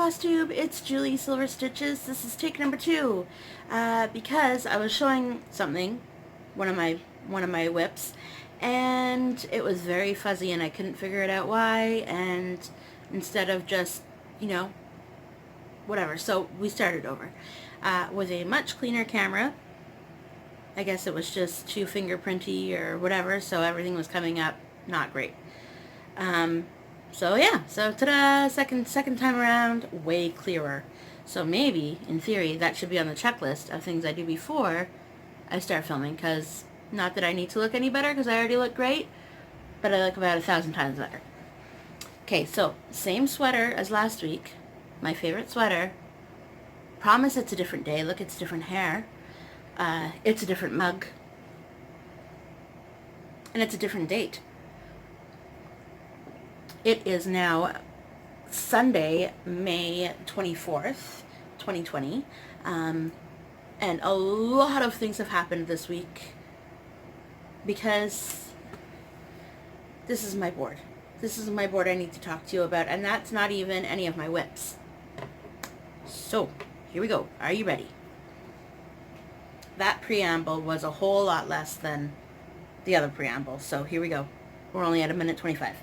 FlossTube, it's Julie Sylver Stitches. This is take number 2. Because I was showing something, one of my whips, and it was very fuzzy and I couldn't figure it out why, and instead of just, whatever, so we started over. With a much cleaner camera. I guess it was just too fingerprinty or whatever, so everything was coming up not great. So yeah, so ta-da, second time around, way clearer. So maybe, in theory, that should be on the checklist of things I do before I start filming, because not that I need to look any better, because I already look great, but I look about 1,000 times better. Okay, so same sweater as last week, my favorite sweater. Promise it's a different day. Look, it's different hair. It's a different mug. And it's a different date. It is now Sunday, May 24th, 2020. And a lot of things have happened this week because this is my board. This is my board I need to talk to you about, and that's not even any of my whips. So, here we go. Are you ready? That preamble was a whole lot less than the other preamble, so here we go. We're only at 1:25.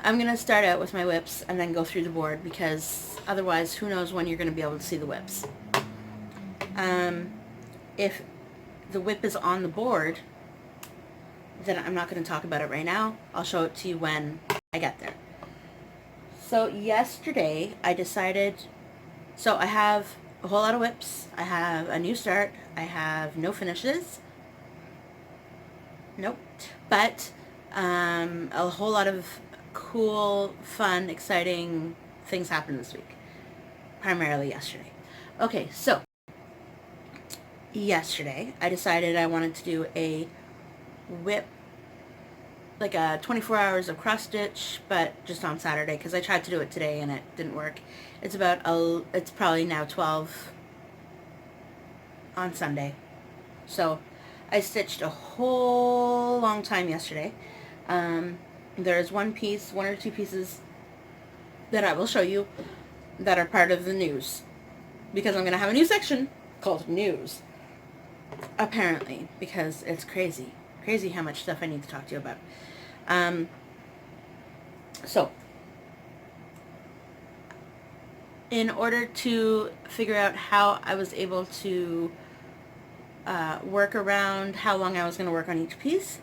I'm going to start out with my whips and then go through the board, because otherwise who knows when you're going to be able to see the whips. If the whip is on the board, then I'm not going to talk about it right now. I'll show it to you when I get there. So yesterday I decided, so I have a whole lot of whips. I have a new start. I have no finishes. Nope. But a whole lot of cool, fun, exciting things happened this week. Primarily yesterday. Okay, so yesterday I decided I wanted to do a whip, like a 24 hours of cross stitch, but just on Saturday, because I tried to do it today and it didn't work. It's it's probably now 12 on Sunday. So I stitched a whole long time yesterday. There's one or two pieces that I will show you that are part of the news, because I'm going to have a new section called News, apparently, because it's crazy how much stuff I need to talk to you about. So in order to figure out how I was able to work around how long I was going to work on each piece.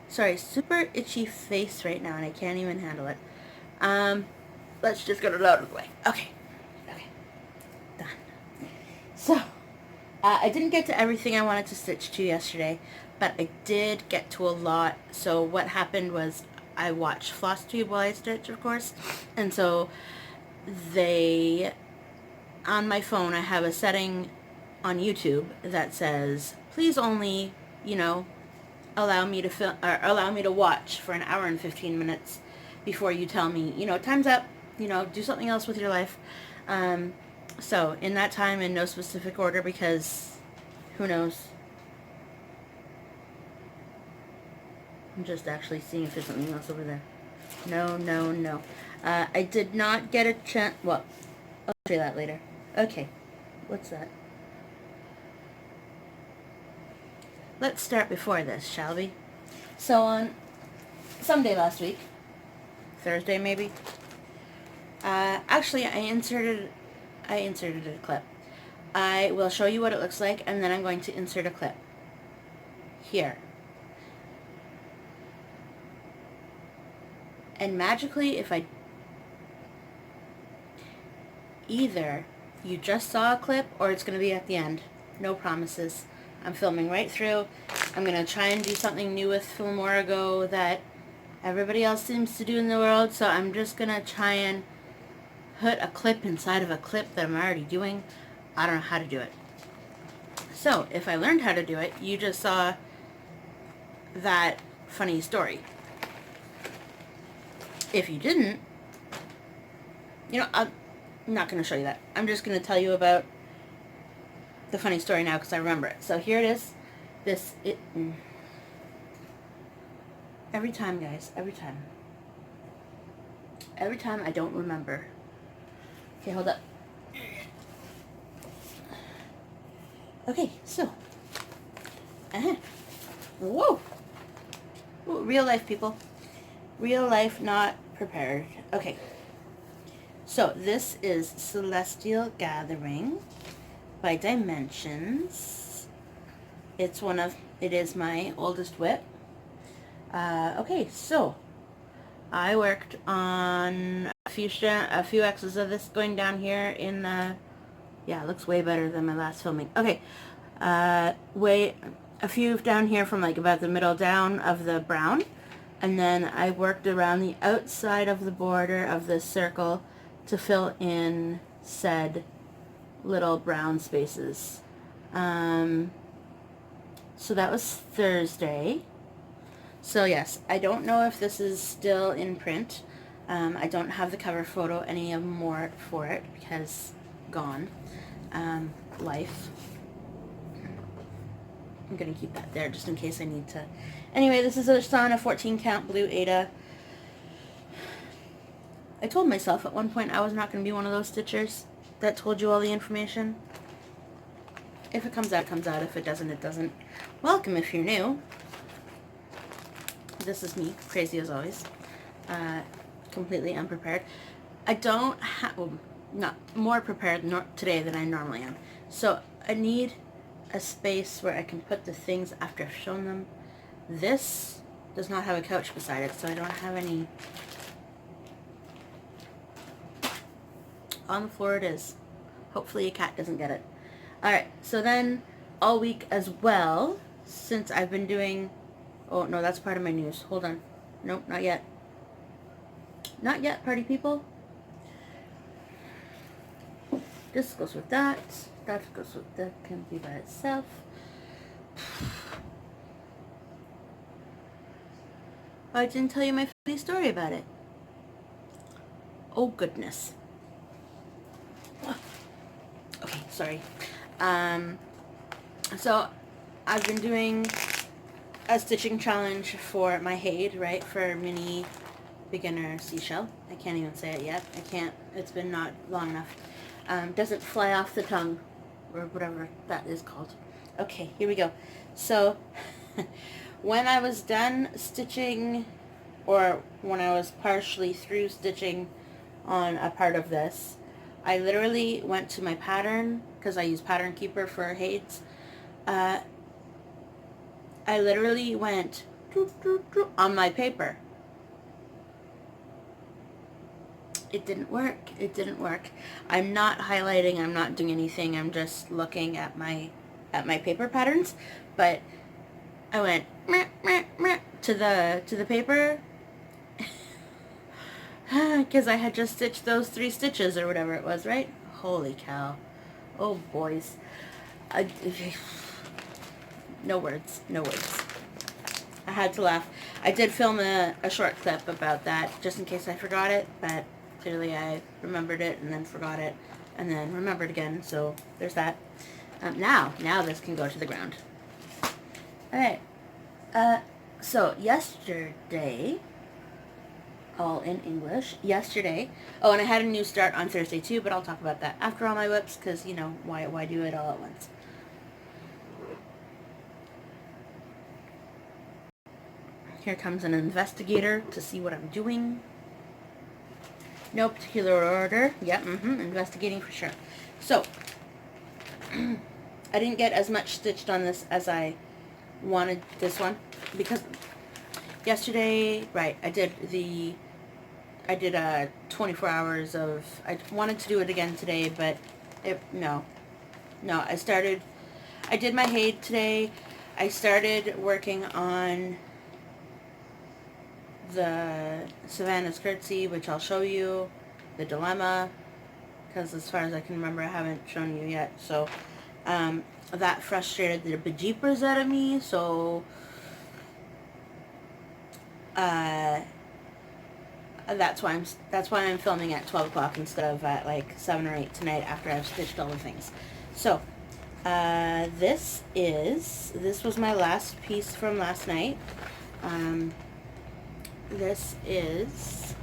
Sorry, super itchy face right now and I can't even handle it. Let's just get it out of the way. Okay, done. So, I didn't get to everything I wanted to stitch to yesterday, but I did get to a lot. So what happened was I watched FlossTube while I stitch, of course, and so on my phone I have a setting on YouTube that says, please only, allow me to watch for an hour and 15 minutes before you tell me, time's up, do something else with your life. So in that time, in no specific order, because who knows. I'm just actually seeing if there's something else over there. No. I did not get a chance. Well, I'll show you that later. Okay, what's that? Let's start before this, shall we? So on someday last week, Thursday maybe, actually I inserted a clip. I will show you what it looks like, and then I'm going to insert a clip here. And magically, either you just saw a clip or it's going to be at the end. No promises. I'm filming right through. I'm going to try and do something new with Filmora Go that everybody else seems to do in the world, so I'm just going to try and put a clip inside of a clip that I'm already doing. I don't know how to do it. So, if I learned how to do it, you just saw that funny story. If you didn't, I'm not going to show you that. I'm just going to tell you about the funny story now because I remember it. So here it is. Every time, guys, every time I don't remember Okay, hold up. Okay, so. Whoa. Ooh, real life, people. Real life, not prepared. Okay. So, this is Celestial Gathering by Dimensions. It is my oldest whip. Okay, so I worked on a few X's of this going down here in the, yeah, it looks way better than my last filming. Okay, a few down here from like about the middle down of the brown, and then I worked around the outside of the border of this circle to fill in said little brown spaces. So that was Thursday. So yes, I don't know if this is still in print. I don't have the cover photo anymore for it because gone. Life. I'm going to keep that there just in case I need to. Anyway, this is a Sana 14 count blue Ada. I told myself at one point I was not going to be one of those stitchers that told you all the information. If it comes out, it comes out. If it doesn't, it doesn't. Welcome if you're new. This is me, crazy as always. Completely unprepared. I don't have, well, not more prepared today than I normally am. So I need a space where I can put the things after I've shown them. This does not have a couch beside it, so I don't have any. On the floor it is. Hopefully a cat doesn't get it. Alright, so then all week as well, since I've been doing, oh no, that's part of my news. Hold on. Nope, not yet. Not yet, party people. This goes with that. That goes with that. Can be by itself. I didn't tell you my funny story about it. Oh goodness. Okay, sorry. So I've been doing a stitching challenge for my Haid, right? For mini beginner seashell. I can't even say it yet. I can't. It's been not long enough. Doesn't fly off the tongue, or whatever that is called. Okay, here we go. So when I was done stitching, or when I was partially through stitching on a part of this, I literally went to my pattern, because I use Pattern Keeper for Haids. I literally went on my paper. It didn't work. It didn't work. I'm not highlighting. I'm not doing anything. I'm just looking at my paper patterns. But I went meh, meh, meh, to the paper because I had just stitched those 3 stitches or whatever it was, right? Holy cow! Oh boys, no words. No words. I had to laugh. I did film a short clip about that just in case I forgot it, but clearly I remembered it and then forgot it and then remembered again, so there's that. Now this can go to the ground. Alright, so yesterday, all in English, yesterday, oh, and I had a new start on Thursday too, but I'll talk about that after all my whips, because, you know, why do it all at once? Here comes an investigator to see what I'm doing. No particular order. Yep, investigating for sure. So, I didn't get as much stitched on this as I wanted this one, because yesterday, right, I did 24 hours of, I wanted to do it again today, but no, I did my Haid today. I started working on the Savannah's Curtsy, which I'll show you, the Dilemma, because as far as I can remember, I haven't shown you yet, so, that frustrated the bejeepers out of me, so, that's why I'm filming at 12 o'clock instead of at like 7 or 8 tonight after I've stitched all the things. So, this was my last piece from last night. This is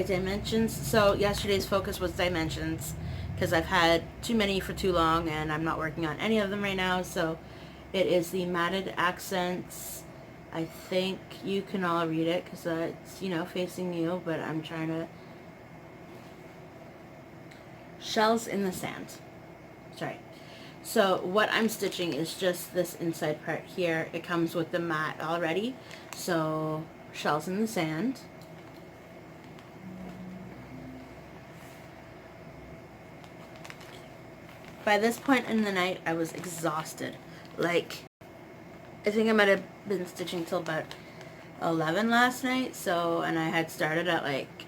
dimensions. So yesterday's focus was dimensions because I've had too many for too long and I'm not working on any of them right now. So it is the matted accents. I think you can all read it because it's, you know, facing you, but I'm trying to... Shells in the Sand. Sorry. So what I'm stitching is just this inside part here. It comes with the mat already. So Shells in the Sand. By this point in the night, I was exhausted. Like, I think I might have been stitching till about 11 last night. So, and I had started at like,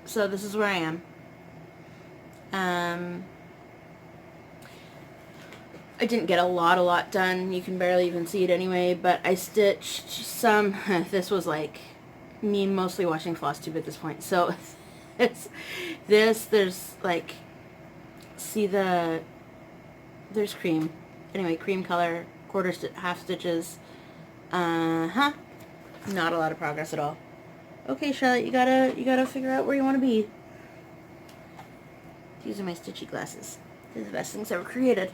so this is where I am. I didn't get a lot done. You can barely even see it anyway, but I stitched some. This was like me mostly watching FlossTube at this point. So it's this, there's like, see there's cream. Anyway, cream color, half stitches. Not a lot of progress at all. Okay, Charlotte, you gotta figure out where you want to be. These are my stitchy glasses. They're the best things ever created.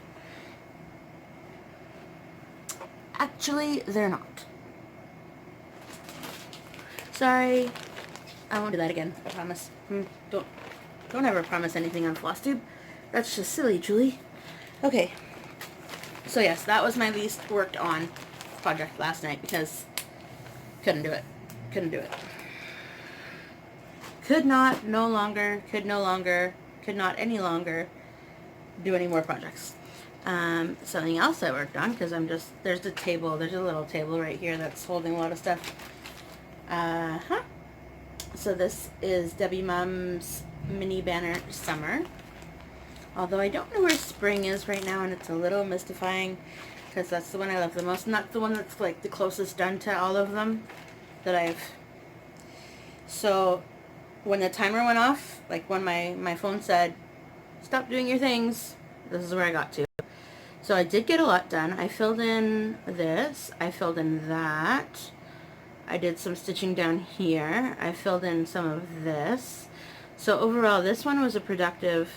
Actually, they're not. Sorry. I won't do that again, I promise. Don't ever promise anything on FlossTube. That's just silly, Julie. Okay. So yes, that was my least worked on project last night because couldn't do it. Couldn't do it. Could not any longer do any more projects. Something else I worked on, because there's a little table right here that's holding a lot of stuff. So this is Debbie Mom's mini banner Summer. Although I don't know where spring is right now, and it's a little mystifying, because that's the one I love the most, not the one that's like the closest done to all of them that I've... So when the timer went off, like when my phone said, stop doing your things, this is where I got to. So I did get a lot done. I filled in this. I filled in that. I did some stitching down here. I filled in some of this. So overall, this one was a productive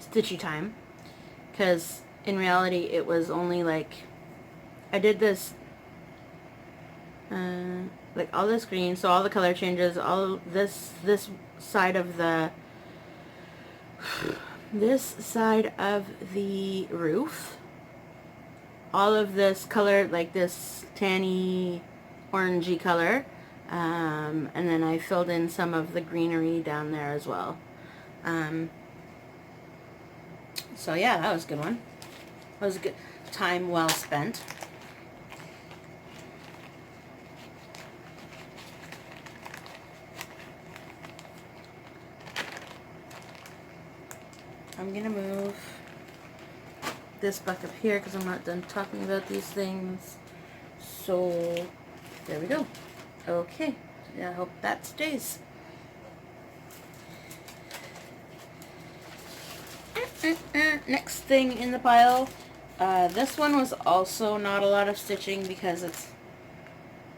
stitchy time. Because in reality, it was only like, I did this, like all this green, so all the color changes, all this side of the roof, all of this color, like this tanny orangey color, and then I filled in some of the greenery down there as well. So yeah, that was a good one. That was a good time well spent. I'm gonna move this back up here because I'm not done talking about these things. So there we go. Okay, I hope that stays. Next thing in the pile. This one was also not a lot of stitching because it's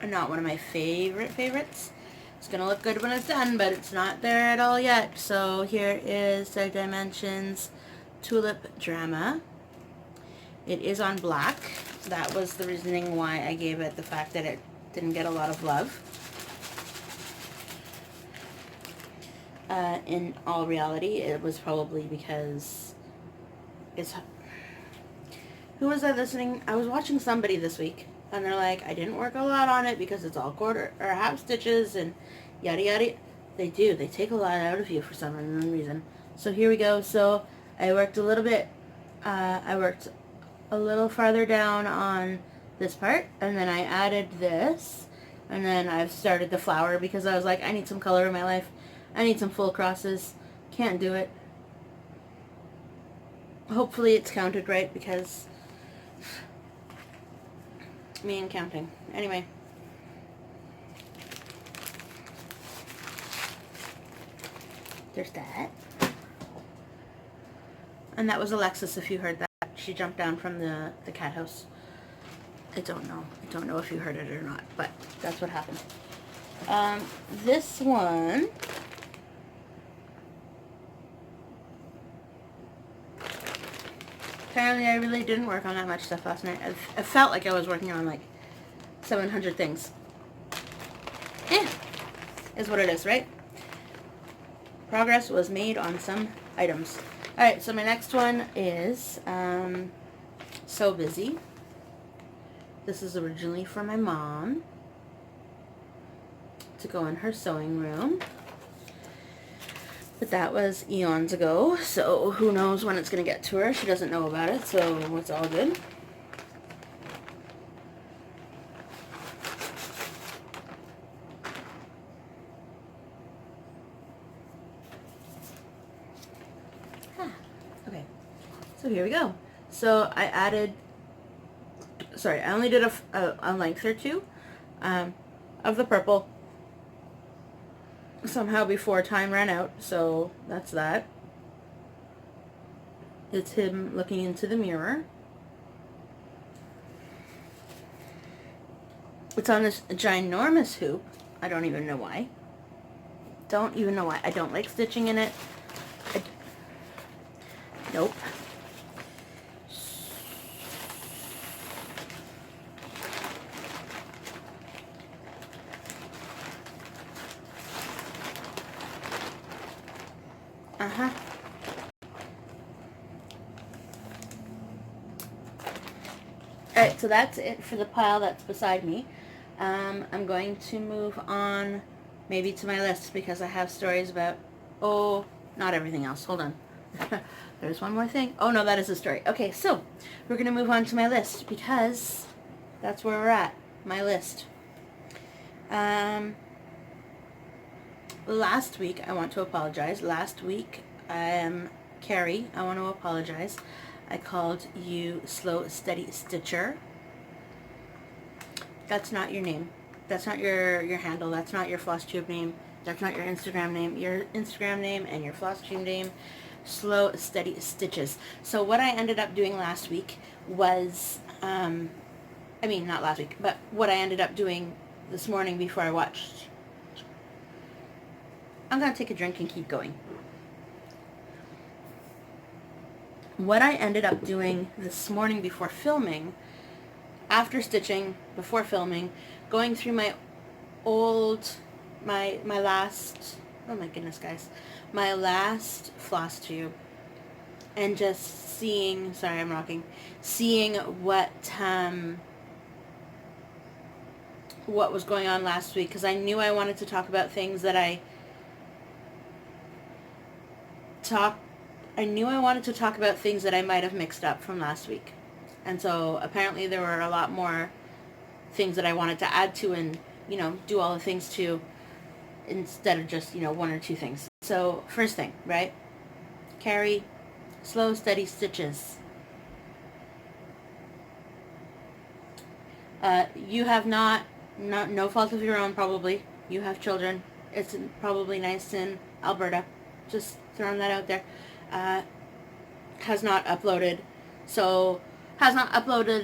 not one of my favorites. It's going to look good when it's done, but it's not there at all yet. So here is the Dimensions Tulip Drama. It is on black. That was the reasoning why I gave it the fact that it didn't get a lot of love. In all reality, it was probably because it's... Who was I listening? I was watching somebody this week, and they're like, I didn't work a lot on it because it's all quarter or half stitches and yada yada. They do. They take a lot out of you for some unknown reason. So here we go. So I worked a little bit. I worked a little farther down on this part, and then I added this, and then I've started the flower because I was like, I need some color in my life. I need some full crosses. Can't do it. Hopefully it's counted right because me and counting. Anyway. There's that. And that was Alexis, if you heard that. She jumped down from the cat house. I don't know. I don't know if you heard it or not, but that's what happened. This one, apparently I really didn't work on that much stuff last night. I felt like I was working on like 700 things. Yeah, is what it is, right? Progress was made on some items. Alright, so my next one is So Busy. This is originally for my mom to go in her sewing room. But that was eons ago, so who knows when it's going to get to her. She doesn't know about it, so it's all good. Okay, so here we go. So I added, sorry, I only did a length or two of the purple somehow before time ran out, so that's that. It's him looking into the mirror. It's on this ginormous hoop. I don't even know why. Don't even know why. I don't like stitching in it. Nope. Uh-huh. Alright, so that's it for the pile that's beside me. I'm going to move on maybe to my list because I have stories about, oh, not everything else. Hold on. There's one more thing. Oh, no, that is a story. Okay, so we're going to move on to my list because that's where we're at. My list. Last week, I want to apologize. Last week, Carrie, I want to apologize. I called you Slow Steady Stitcher. That's not your name. That's not your handle. That's not your FlossTube name. That's not your Instagram name. Your Instagram name and your FlossTube name, Slow Steady Stitches. So what I ended up doing last week was, I mean, not last week, but what I ended up doing this morning before I watched. I'm going to take a drink and keep going. What I ended up doing this morning before filming, after stitching, before filming, going through my old, my last, oh my goodness guys, my last FlossTube, and just seeing, sorry I'm rocking, seeing what was going on last week, because I knew I wanted to talk about things that I knew I wanted to talk about things that I might have mixed up from last week. And so apparently there were a lot more things that I wanted to add to and, you know, do all the things to instead of just, you know, one or two things. So first thing, right? Carrie, Slow Steady Stitches. You have no fault of your own probably. You have children. It's probably nice in Alberta. Just throwing that out there. Has not uploaded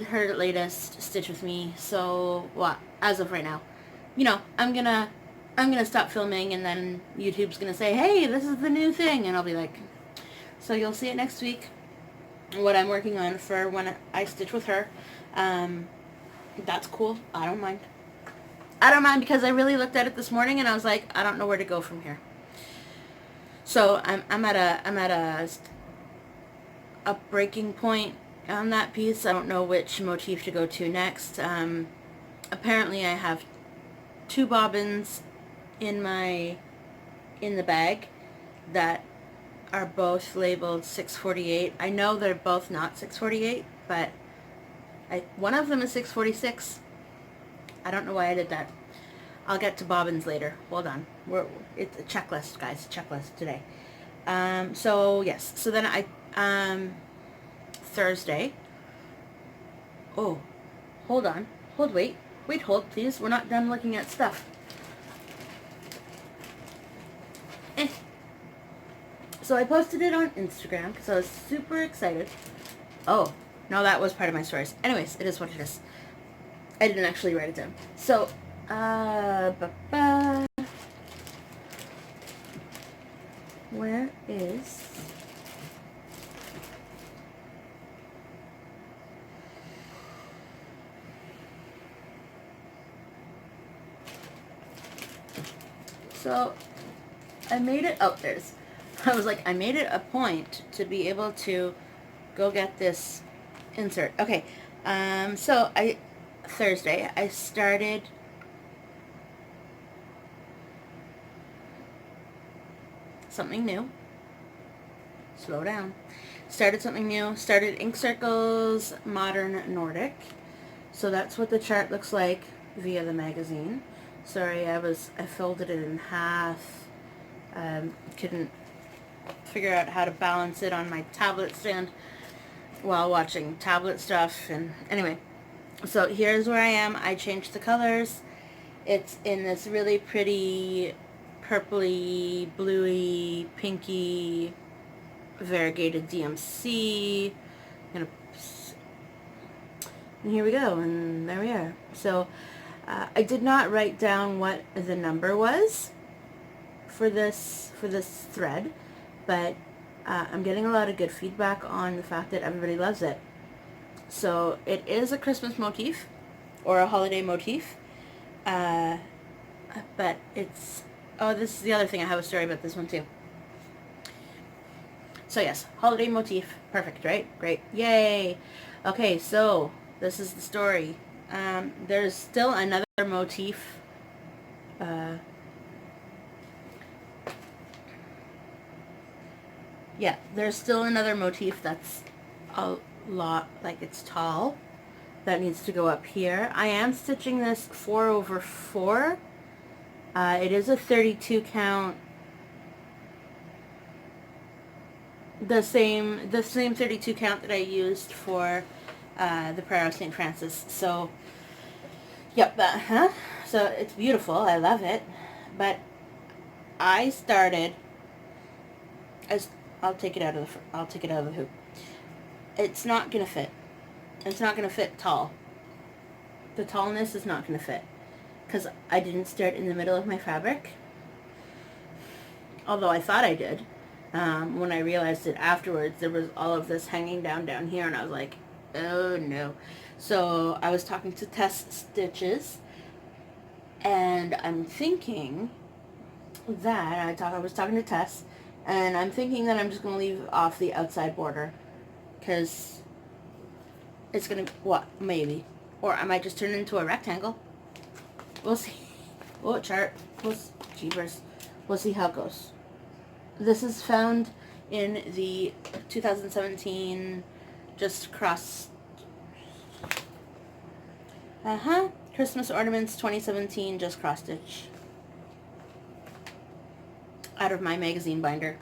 her latest Stitch With Me. So what? As of right now, you know, I'm gonna stop filming, and then YouTube's gonna say, hey, this is the new thing, and I'll be like, so you'll see it next week. What I'm working on for when I stitch with her. That's cool. I don't mind. I don't mind because I really looked at it this morning and I was like, I don't know where to go from here. So I'm at a breaking point on that piece. I don't know which motif to go to next. Apparently I have 2 bobbins in the bag that are both labeled 648. I know they're both not 648, but one of them is 646. I don't know why I did that. I'll get to bobbins later. Hold on. It's a checklist, guys. Checklist today. So yes. So then Thursday. Oh, hold on. Wait, hold, please. We're not done looking at stuff. So I posted it on Instagram because I was super excited. Oh, no, that was part of my stories. Anyways, it is what it is. I didn't actually write it down. So, where is... So, I made it... Oh, there's... I was like, I made it a point to be able to go get this insert. Okay, so Thursday, I started... something new. Slow down. Started something new. Started Ink Circles Modern Nordic. So that's what the chart looks like via the magazine. Sorry, I folded it in half. Couldn't figure out how to balance it on my tablet stand while watching tablet stuff. And anyway, so here's where I am. I changed the colors. It's in this really pretty purpley, bluey, pinky, variegated DMC. And here we go, and there we are. So I did not write down what the number was for this thread, but I'm getting a lot of good feedback on the fact that everybody loves it. So it is a Christmas motif or a holiday motif, but it's... Oh, this is the other thing. I have a story about this one too. So yes, holiday motif. Perfect, right? Great. Yay. Okay, so this is the story. There's still another motif. Yeah, there's still another motif that's a lot, like it's tall, that needs to go up here. I am stitching this 4/4. It is a 32 count, the same 32 count that I used for the Prayer of St. Francis. So, yep, so it's beautiful. I love it. But I started, I'll take it out of the hoop. It's not gonna fit. It's not gonna fit tall. The tallness is not gonna fit, because I didn't start in the middle of my fabric, although I thought I did. When I realized it afterwards, there was all of this hanging down here, and I was like, oh no. So I was talking to Tess Stitches, and I'm thinking that, I was talking to Tess, and I'm thinking that I'm just going to leave off the outside border, because it's going to, what, maybe. Or I might just turn it into a rectangle. We'll see. Oh, chart. Jeepers. We'll see how it goes. This is found in the 2017 just crossed... Christmas Ornaments 2017 just cross stitch. Out of my magazine binder.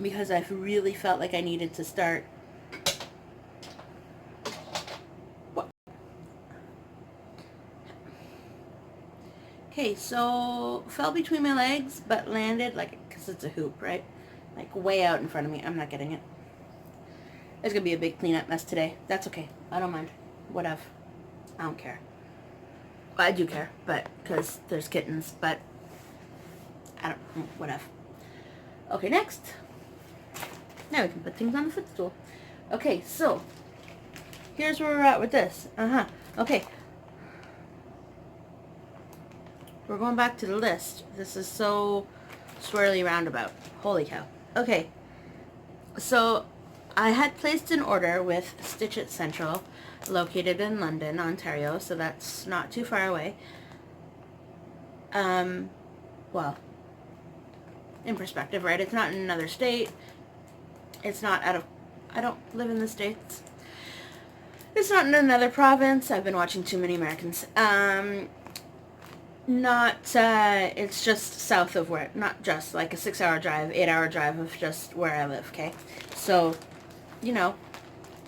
Because I've really felt like I needed to start... Okay, so fell between my legs, but landed, like, because it's a hoop, right? Like, way out in front of me. I'm not getting it. There's going to be a big cleanup mess today. That's okay. I don't mind. Whatever. I don't care. Well, I do care, but, because there's kittens, but, I don't, whatever. Okay, next. Now we can put things on the footstool. Okay, so, here's where we're at with this. Okay. We're going back to the list. This is so swirly roundabout. Holy cow. Okay. So, I had placed an order with Stitch It Central, located in London, Ontario, so that's not too far away. Well, in perspective, right? It's not in another state. It's not out of... I don't live in the States. It's not in another province. I've been watching too many Americans. It's just south of where, not just, like a 6-hour drive, 8-hour drive of just where I live, okay? So, you know,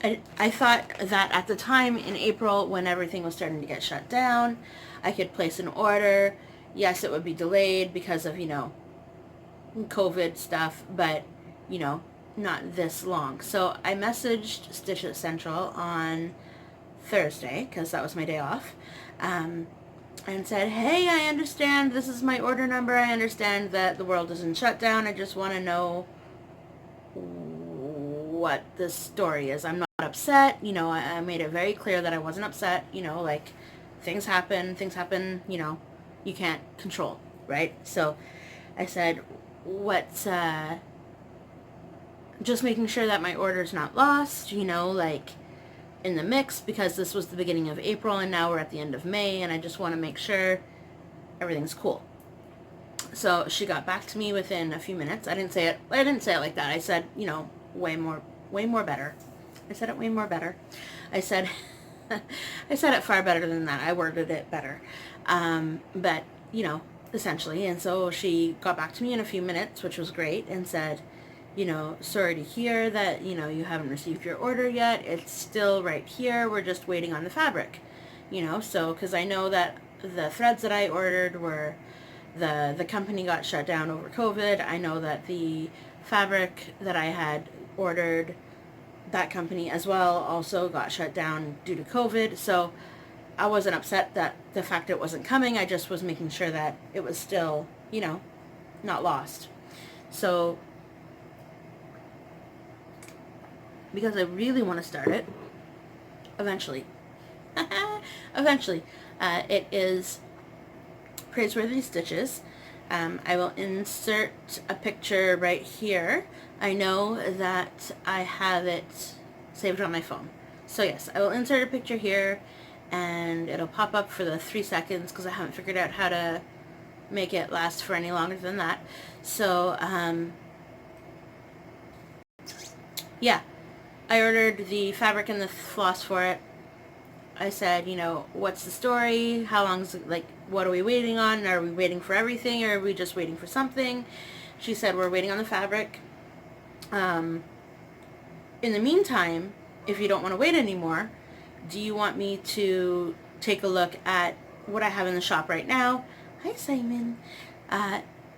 I thought that at the time in April, when everything was starting to get shut down, I could place an order. Yes, it would be delayed because of, you know, COVID stuff, but, you know, not this long. So I messaged Stitch It Central on Thursday, because that was my day off, and said, hey, I understand this is my order number. I understand that the world isn't shut down. I just want to know what the story is. I'm not upset. You know, I made it very clear that I wasn't upset. You know, like, things happen, you know, you can't control, right? So I said, what's, just making sure that my order's not lost, you know, like, in the mix, because this was the beginning of April and now we're at the end of May, and I just want to make sure everything's cool. So she got back to me within a few minutes. I didn't say it like that. I said, you know, way more better. I said it way more better. I said it far better than that. I worded it better. But, you know, essentially. And so she got back to me in a few minutes, which was great, and said, you know, sorry to hear that, you know, you haven't received your order yet. It's still right here. We're just waiting on the fabric, you know. So, because I know that the threads that I ordered were, the company got shut down over COVID. I know that the fabric that I had ordered, that company as well, also got shut down due to COVID. So I wasn't upset that the fact it wasn't coming. I just was making sure that it was still, you know, not lost. So, because I really want to start it eventually. It is Praiseworthy Stitches. I will insert a picture right here. I know that I have it saved on my phone. So yes, I will insert a picture here, and it'll pop up for the 3 seconds because I haven't figured out how to make it last for any longer than that. So, yeah. I ordered the fabric and the floss for it. I said, you know, what's the story? How long's, like, what are we waiting on? Are we waiting for everything, or are we just waiting for something? She said, we're waiting on the fabric. In the meantime, if you don't want to wait anymore, do you want me to take a look at what I have in the shop right now? Hi, Simon.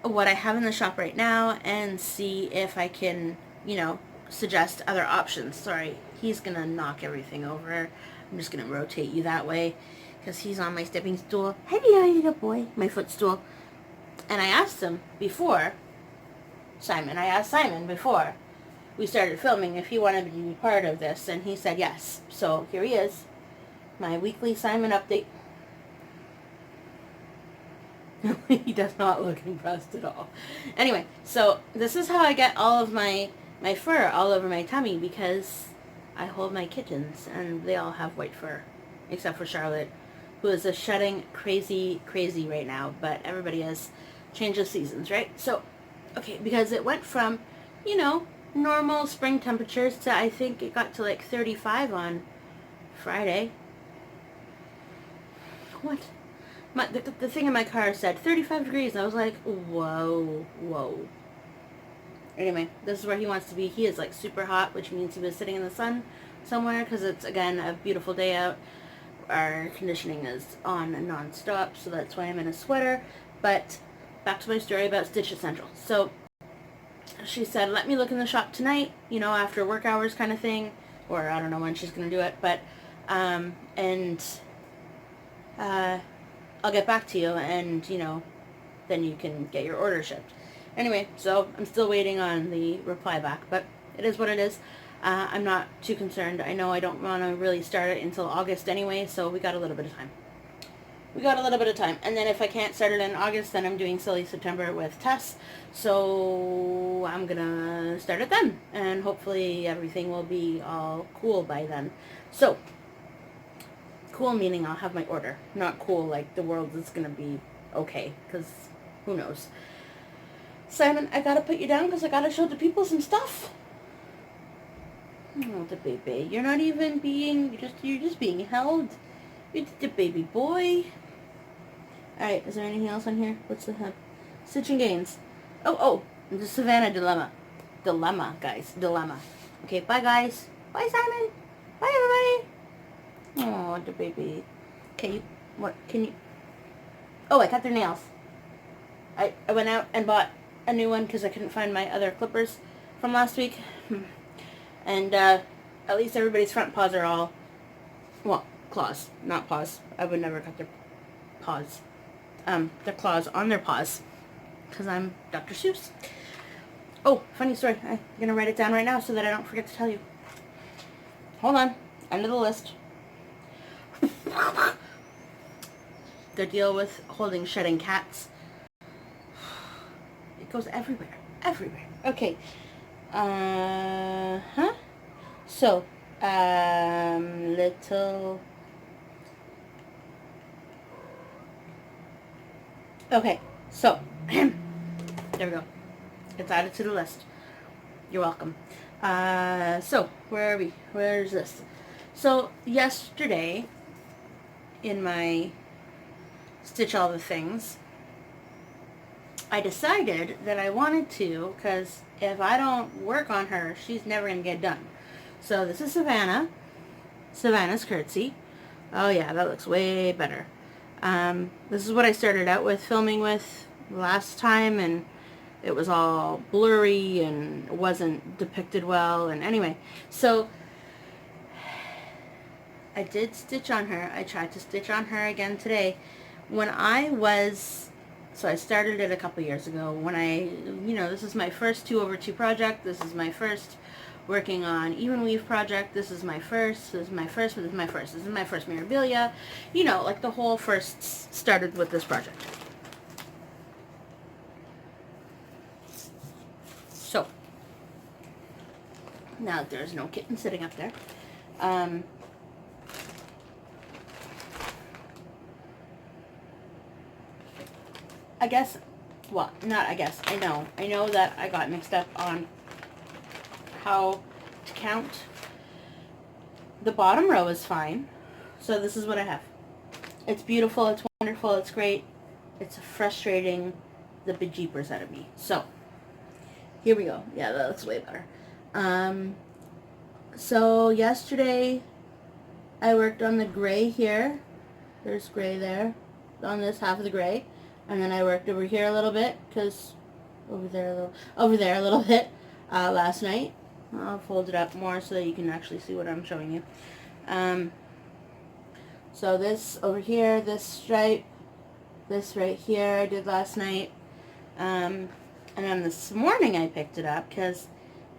What I have in the shop right now, and see if I can, you know, suggest other options. Sorry, he's gonna knock everything over. I'm just gonna rotate you that way because he's on my stepping stool. Hello, little boy. My footstool. And I asked him before, I asked Simon before we started filming if he wanted to be part of this, and he said yes. So here he is, my weekly Simon update. He does not look impressed at all. Anyway, so this is how I get all of my fur all over my tummy, because I hold my kittens and they all have white fur, except for Charlotte, who is just shedding crazy right now, but everybody has changed the seasons, right? So, okay, because it went from, you know, normal spring temperatures to, I think it got to like 35 on Friday. What? The thing in my car said 35 degrees. I was like, whoa. Anyway, this is where he wants to be. He is like super hot, which means he was sitting in the sun somewhere, because it's, again, a beautiful day out. Our air conditioning is on and non-stop, so that's why I'm in a sweater. But back to my story about Stitch Essential. So she said, let me look in the shop tonight, you know, after work hours kind of thing, or I don't know when she's going to do it, but I'll get back to you, and, you know, then you can get your order shipped. Anyway, so I'm still waiting on the reply back, but it is what it is. I'm not too concerned. I know I don't want to really start it until August anyway, so we got a little bit of time. And then if I can't start it in August, then I'm doing Silly September with Tess, so I'm gonna start it then, and hopefully everything will be all cool by then. So, cool meaning I'll have my order, not cool like the world is gonna be okay, because who knows. Simon, I gotta put you down because I gotta show the people some stuff. Oh, the baby. You're not even being, you're just being held. You're the baby boy. Alright, is there anything else on here? What's the hub? Stitch and Gains. Oh, the Savannah Dilemma. Guys. Okay, bye, guys. Bye, Simon. Bye, everybody. Oh, the baby. Can you... Oh, I cut their nails. I went out and bought a new one because I couldn't find my other clippers from last week. And at least everybody's front paws are all, well, claws, not paws. I would never cut their paws. Their claws on their paws. Because I'm Dr. Seuss. Oh, funny story. I'm going to write it down right now so that I don't forget to tell you. Hold on. End of the list. The deal with holding shedding cats. It goes everywhere. Everywhere. Okay. So, little... Okay, so, there we go. It's added to the list. You're welcome. So, where are we? Where's this? So, yesterday, in my Stitch All the Things, I decided that I wanted to, because if I don't work on her, she's never going to get done. So, this is Savannah. Savannah's curtsy. Oh yeah, that looks way better. This is what I started out with filming with last time, and it was all blurry and wasn't depicted well, and anyway, so I did stitch on her. I tried to stitch on her again today. When I was, so I started it a couple years ago, when I, this is my first 2/2 project, this is my first working on even weave project, this is my first, this is my first, this is my first, this is my first Mirabilia, like the whole first started with this project. So, now that there's no kitten sitting up there, I guess, well, not I guess, I know that I got mixed up on how to count. The bottom row is fine, so this is what I have. It's beautiful, it's wonderful, it's great, it's frustrating the bejeepers out of me. So, here we go. Yeah, that looks way better. So yesterday I worked on the gray here. There's gray there, on this half of the gray. And then I worked over here a little bit, because over there a little bit last night. I'll fold it up more so that you can actually see what I'm showing you. So this over here, this stripe, this right here I did last night. And then this morning I picked it up, because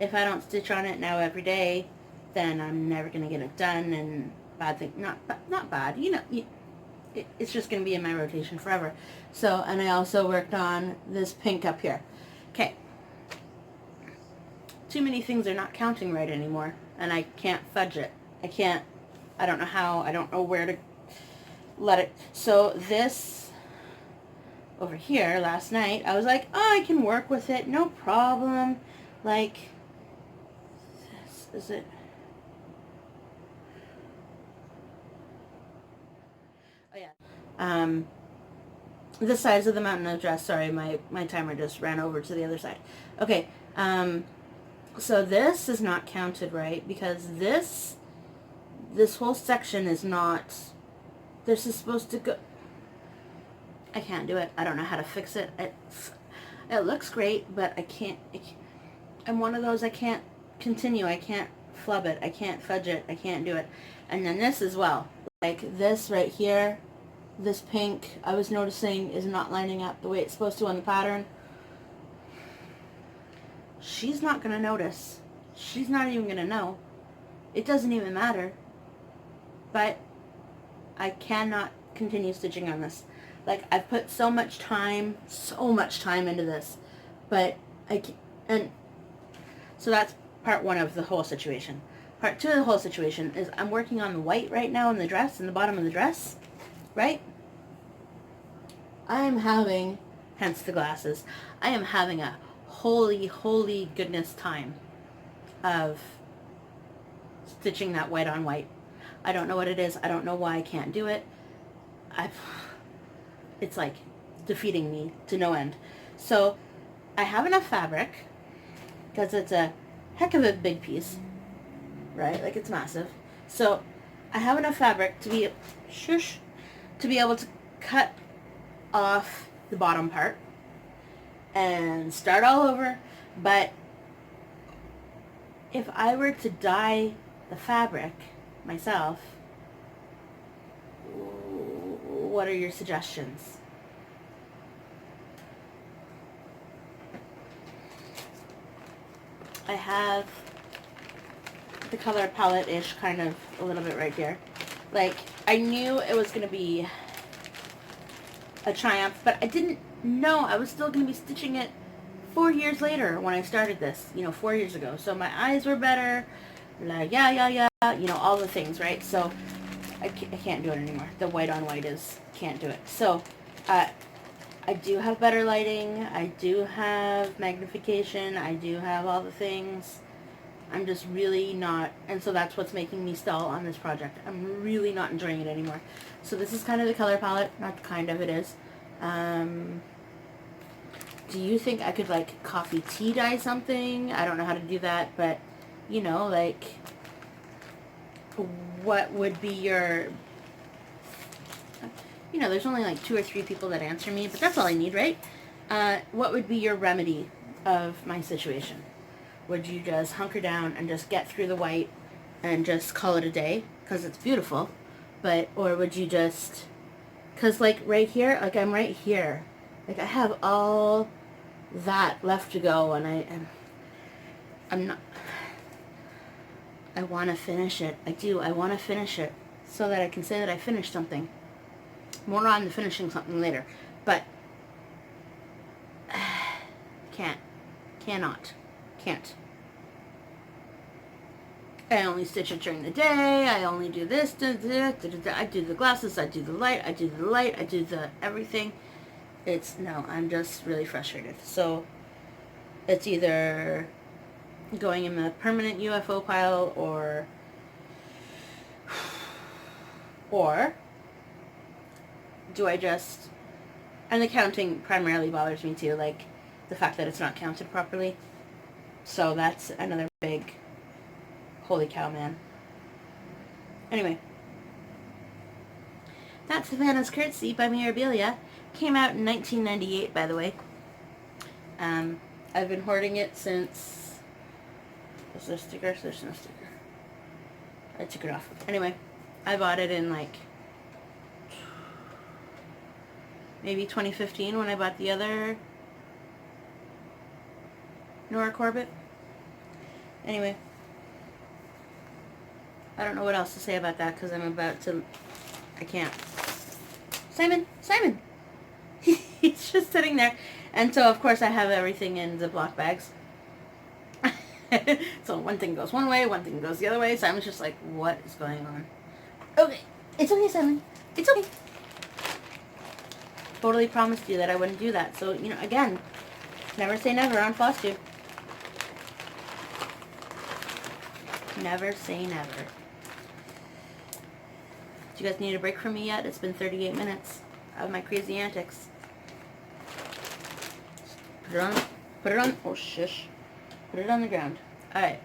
if I don't stitch on it now every day, then I'm never going to get it done, and bad thing, not bad, it's just going to be in my rotation forever. So, and I also worked on this pink up here. Okay. Too many things are not counting right anymore, and I can't fudge it. I don't know how, I don't know where to let it. So this over here last night, I was like, oh, I can work with it, no problem. Like, this is it. Oh yeah. The size of the mountain of dress. Sorry, my timer just ran over to the other side. Okay. So this is not counted right, because this whole section is not. This is supposed to go. I can't do it. I don't know how to fix it. It looks great, but I can't. I'm one of those, I can't continue. I can't flub it. I can't fudge it. I can't do it. And then this as well. Like this right here, this pink, I was noticing is not lining up the way it's supposed to on the pattern. She's not going to notice. She's not even going to know. It doesn't even matter. But I cannot continue stitching on this. Like, I've put so much time into this, but I can't, and so that's part one of the whole situation. Part two of the whole situation is I'm working on the white right now in the dress, in the bottom of the dress, right? I'm having, hence the glasses, I am having a holy goodness time of stitching that white on white. I don't know what it is. I don't know why I can't do it. It's like defeating me to no end. So I have enough fabric, because it's a heck of a big piece, right? Like, it's massive. So I have enough fabric to be able to cut off the bottom part and start all over. But if I were to dye the fabric myself, what are your suggestions? I have the color palette-ish kind of a little bit right here. Like, I knew it was going to be a triumph, but I didn't know I was still going to be stitching it 4 years later when I started this, 4 years ago. So my eyes were better, like, all the things, right? So I can't do it anymore. The white on white can't do it. So I do have better lighting. I do have magnification. I do have all the things. I'm just really not, and so that's what's making me stall on this project. I'm really not enjoying it anymore. So this is kind of the color palette, not kind of, it is. Do you think I could like coffee tea dye something? I don't know how to do that, but like, what would be your, there's only like 2 or 3 people that answer me, but that's all I need, right? What would be your remedy of my situation? Would you just hunker down and just get through the white and just call it a day? Because it's beautiful. Or would you just, because like right here, like I'm right here. Like I have all that left to go, and I'm not, I want to finish it. I do. I want to finish it so that I can say that I finished something. More on the finishing something later. But can't. I only stitch it during the day. I only do this. I do the glasses. I do the light. I do the everything. No, I'm just really frustrated. So it's either going in the permanent UFO pile or do I just, and the counting primarily bothers me too, like the fact that it's not counted properly. So that's another big, holy cow, man. Anyway, that's Savannah's Curtsy by Mirabilia. Came out in 1998, by the way. I've been hoarding it since, is there a sticker? There's no sticker. I took it off. Anyway, I bought it in like maybe 2015 when I bought the other Nora Corbett. Anyway, I don't know what else to say about that because I'm about to, I can't. Simon! He's just sitting there. And so, of course, I have everything in Ziploc bags. So one thing goes one way, one thing goes the other way. Simon's just like, what is going on? Okay. It's okay, Simon. It's okay. Totally promised you that I wouldn't do that. So, again, never say never on FlossTube. Never say never. Do you guys need a break from me yet? It's been 38 minutes of my crazy antics. Put it on, oh shush. Put it on the ground. Alright.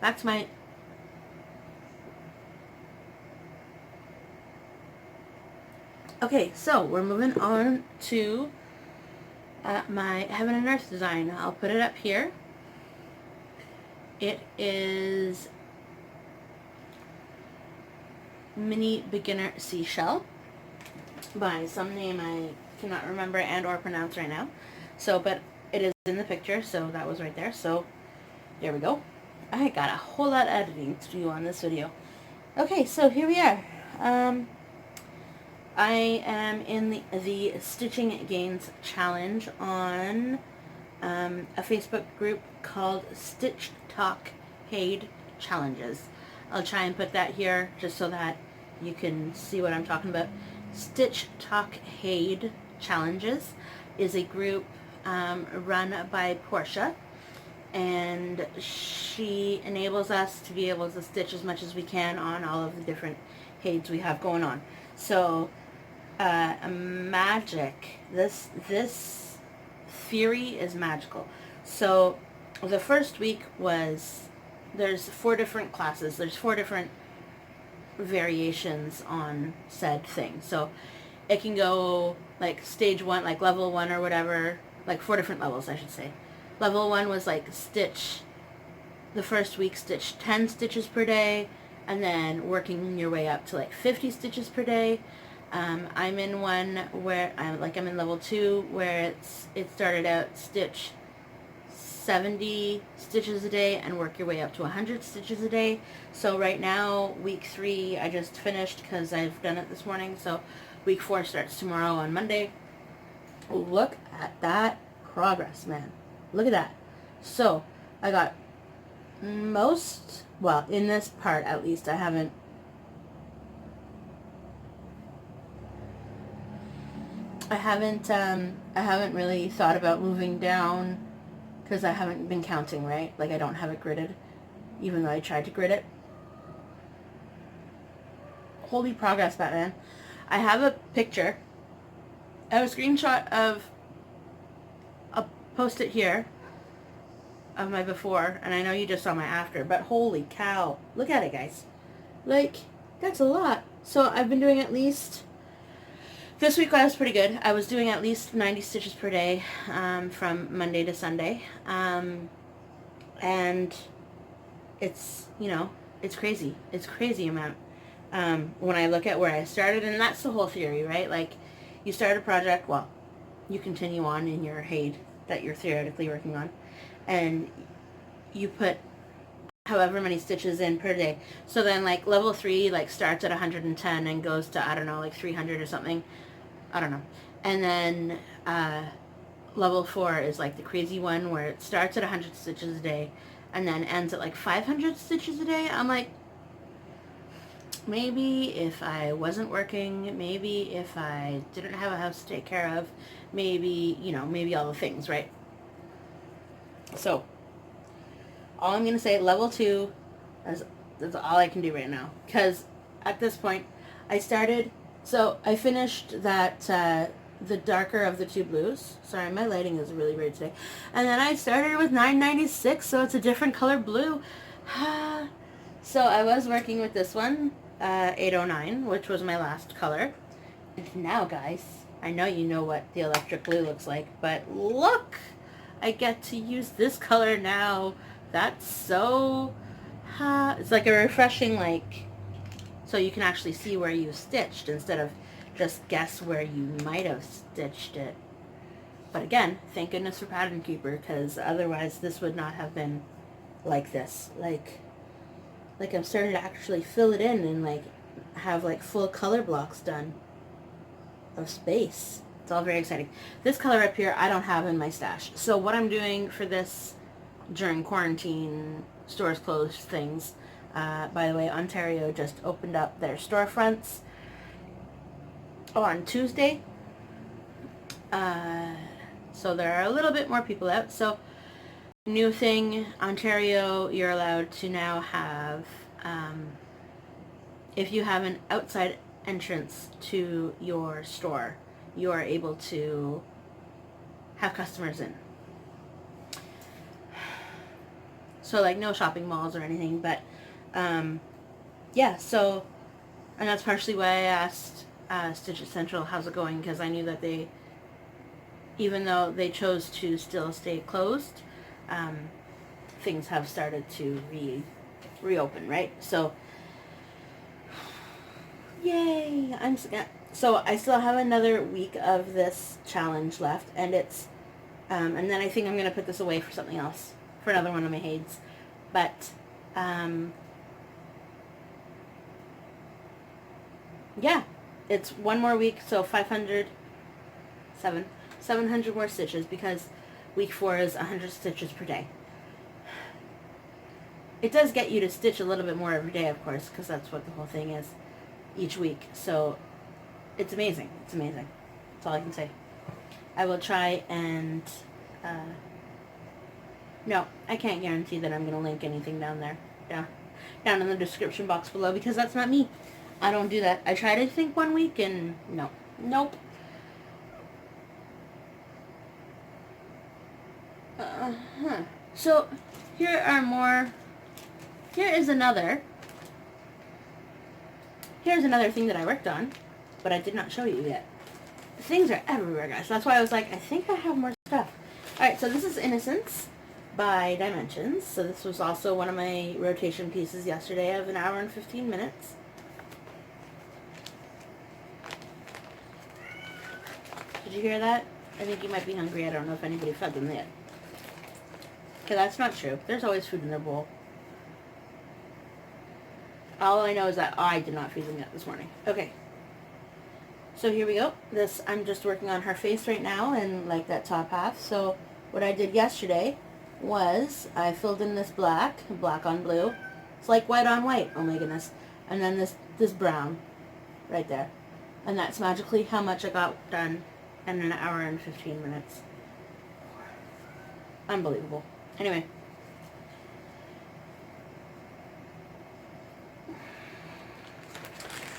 Back to my, okay, so we're moving on to my Heaven and Earth design. I'll put it up here. It is Mini Beginner Seashell by some name I cannot remember and or pronounce right now. So, but it is in the picture, so that was right there. So, there we go. I got a whole lot of editing to do on this video. Okay, so here we are. I am in the Stitching Gains Challenge on a Facebook group called Stitch Talk Paid Challenges. I'll try and put that here just so that you can see what I'm talking about. Stitch Talk Paid Challenges is a group run by Portia, and she enables us to be able to stitch as much as we can on all of the different HAEDs we have going on. So magic, this theory is magical. So the first week was, there's 4 different classes, there's 4 different variations on said thing. So it can go like stage 1, like level 1 or whatever, like 4 different levels I should say. Level 1 was like stitch, the first week stitch 10 stitches per day, and then working your way up to like 50 stitches per day. I'm in one where I'm in level 2 where it started out stitch 70 stitches a day and work your way up to 100 stitches a day. So right now, week 3, I just finished because I've done it this morning. So week 4 starts tomorrow on Monday. Look at that progress, man. Look at that. So I got most, well, in this part at least, I haven't really thought about moving down because I haven't been counting, right? Like I don't have it gridded, even though I tried to grid it. Holy progress, Batman. I have a picture. I have a screenshot of, I'll post it here, of my before, and I know you just saw my after, but holy cow. Look at it, guys. Like, that's a lot. So I've been doing at least, this week I was pretty good. I was doing at least 90 stitches per day from Monday to Sunday. And it's, you know, it's crazy. It's crazy amount. When I look at where I started, and that's the whole theory, right? Like, you start a project, well, you continue on in your HAID that you're theoretically working on, and you put however many stitches in per day. So then, like, level 3, like, starts at 110 and goes to, I don't know, like 300 or something. I don't know. And then level 4 is like the crazy one where it starts at 100 stitches a day and then ends at like 500 stitches a day. I'm like, maybe if I wasn't working, maybe if I didn't have a house to take care of, maybe, you know, maybe all the things, right? So all I'm going to say, level 2, that's all I can do right now. Because at this point, I started, so I finished that, the darker of the 2 blues. Sorry, my lighting is really weird today. And then I started with 996, so it's a different color blue. So I was working with this one, 809, which was my last color. And now, guys, I know you know what the electric blue looks like, but look! I get to use this color now. That's so, it's like a refreshing, like, so you can actually see where you stitched instead of just guess where you might have stitched it. But again, thank goodness for Pattern Keeper, because otherwise this would not have been like this. Like I'm starting to actually fill it in and like have like full color blocks done of space. It's all very exciting. This color up here I don't have in my stash. So what I'm doing for this during quarantine, stores closed things, by the way, Ontario just opened up their storefronts on Tuesday. So there are a little bit more people out. So new thing, Ontario, you're allowed to now have, if you have an outside entrance to your store, you are able to have customers in. So like no shopping malls or anything, but yeah, so, and that's partially why I asked Stitch Central how's it going, because I knew that they, even though they chose to still stay closed, things have started to reopen, right? So yay, so I still have another week of this challenge left, and it's and then I think I'm gonna put this away for something else, for another one of my HAIDs. But yeah, it's one more week, so 700 more stitches, because week 4 is 100 stitches per day. It does get you to stitch a little bit more every day, of course, because that's what the whole thing is each week. So it's amazing. It's amazing. That's all I can say. I will try and no, I can't guarantee that I'm going to link anything down there. Down in the description box below, because that's not me. I don't do that. I tried to think one week and no. Nope. So here are more. Here's another thing that I worked on, but I did not show you yet. Things are everywhere, guys. That's why I was like, I think I have more stuff. Alright, so this is Innocence by Dimensions. So this was also one of my rotation pieces yesterday of 1 hour and 15 minutes. Did you hear that? I think you might be hungry. I don't know if anybody fed them yet. Okay, that's not true. There's always food in their bowl. All I know is that I did not feed them yet this morning. Okay. So here we go. I'm just working on her face right now and like that top half. So what I did yesterday was I filled in this black on blue. It's like white on white. Oh my goodness. And then this brown right there. And that's magically how much I got done in an hour and 15 minutes. Unbelievable. Anyway.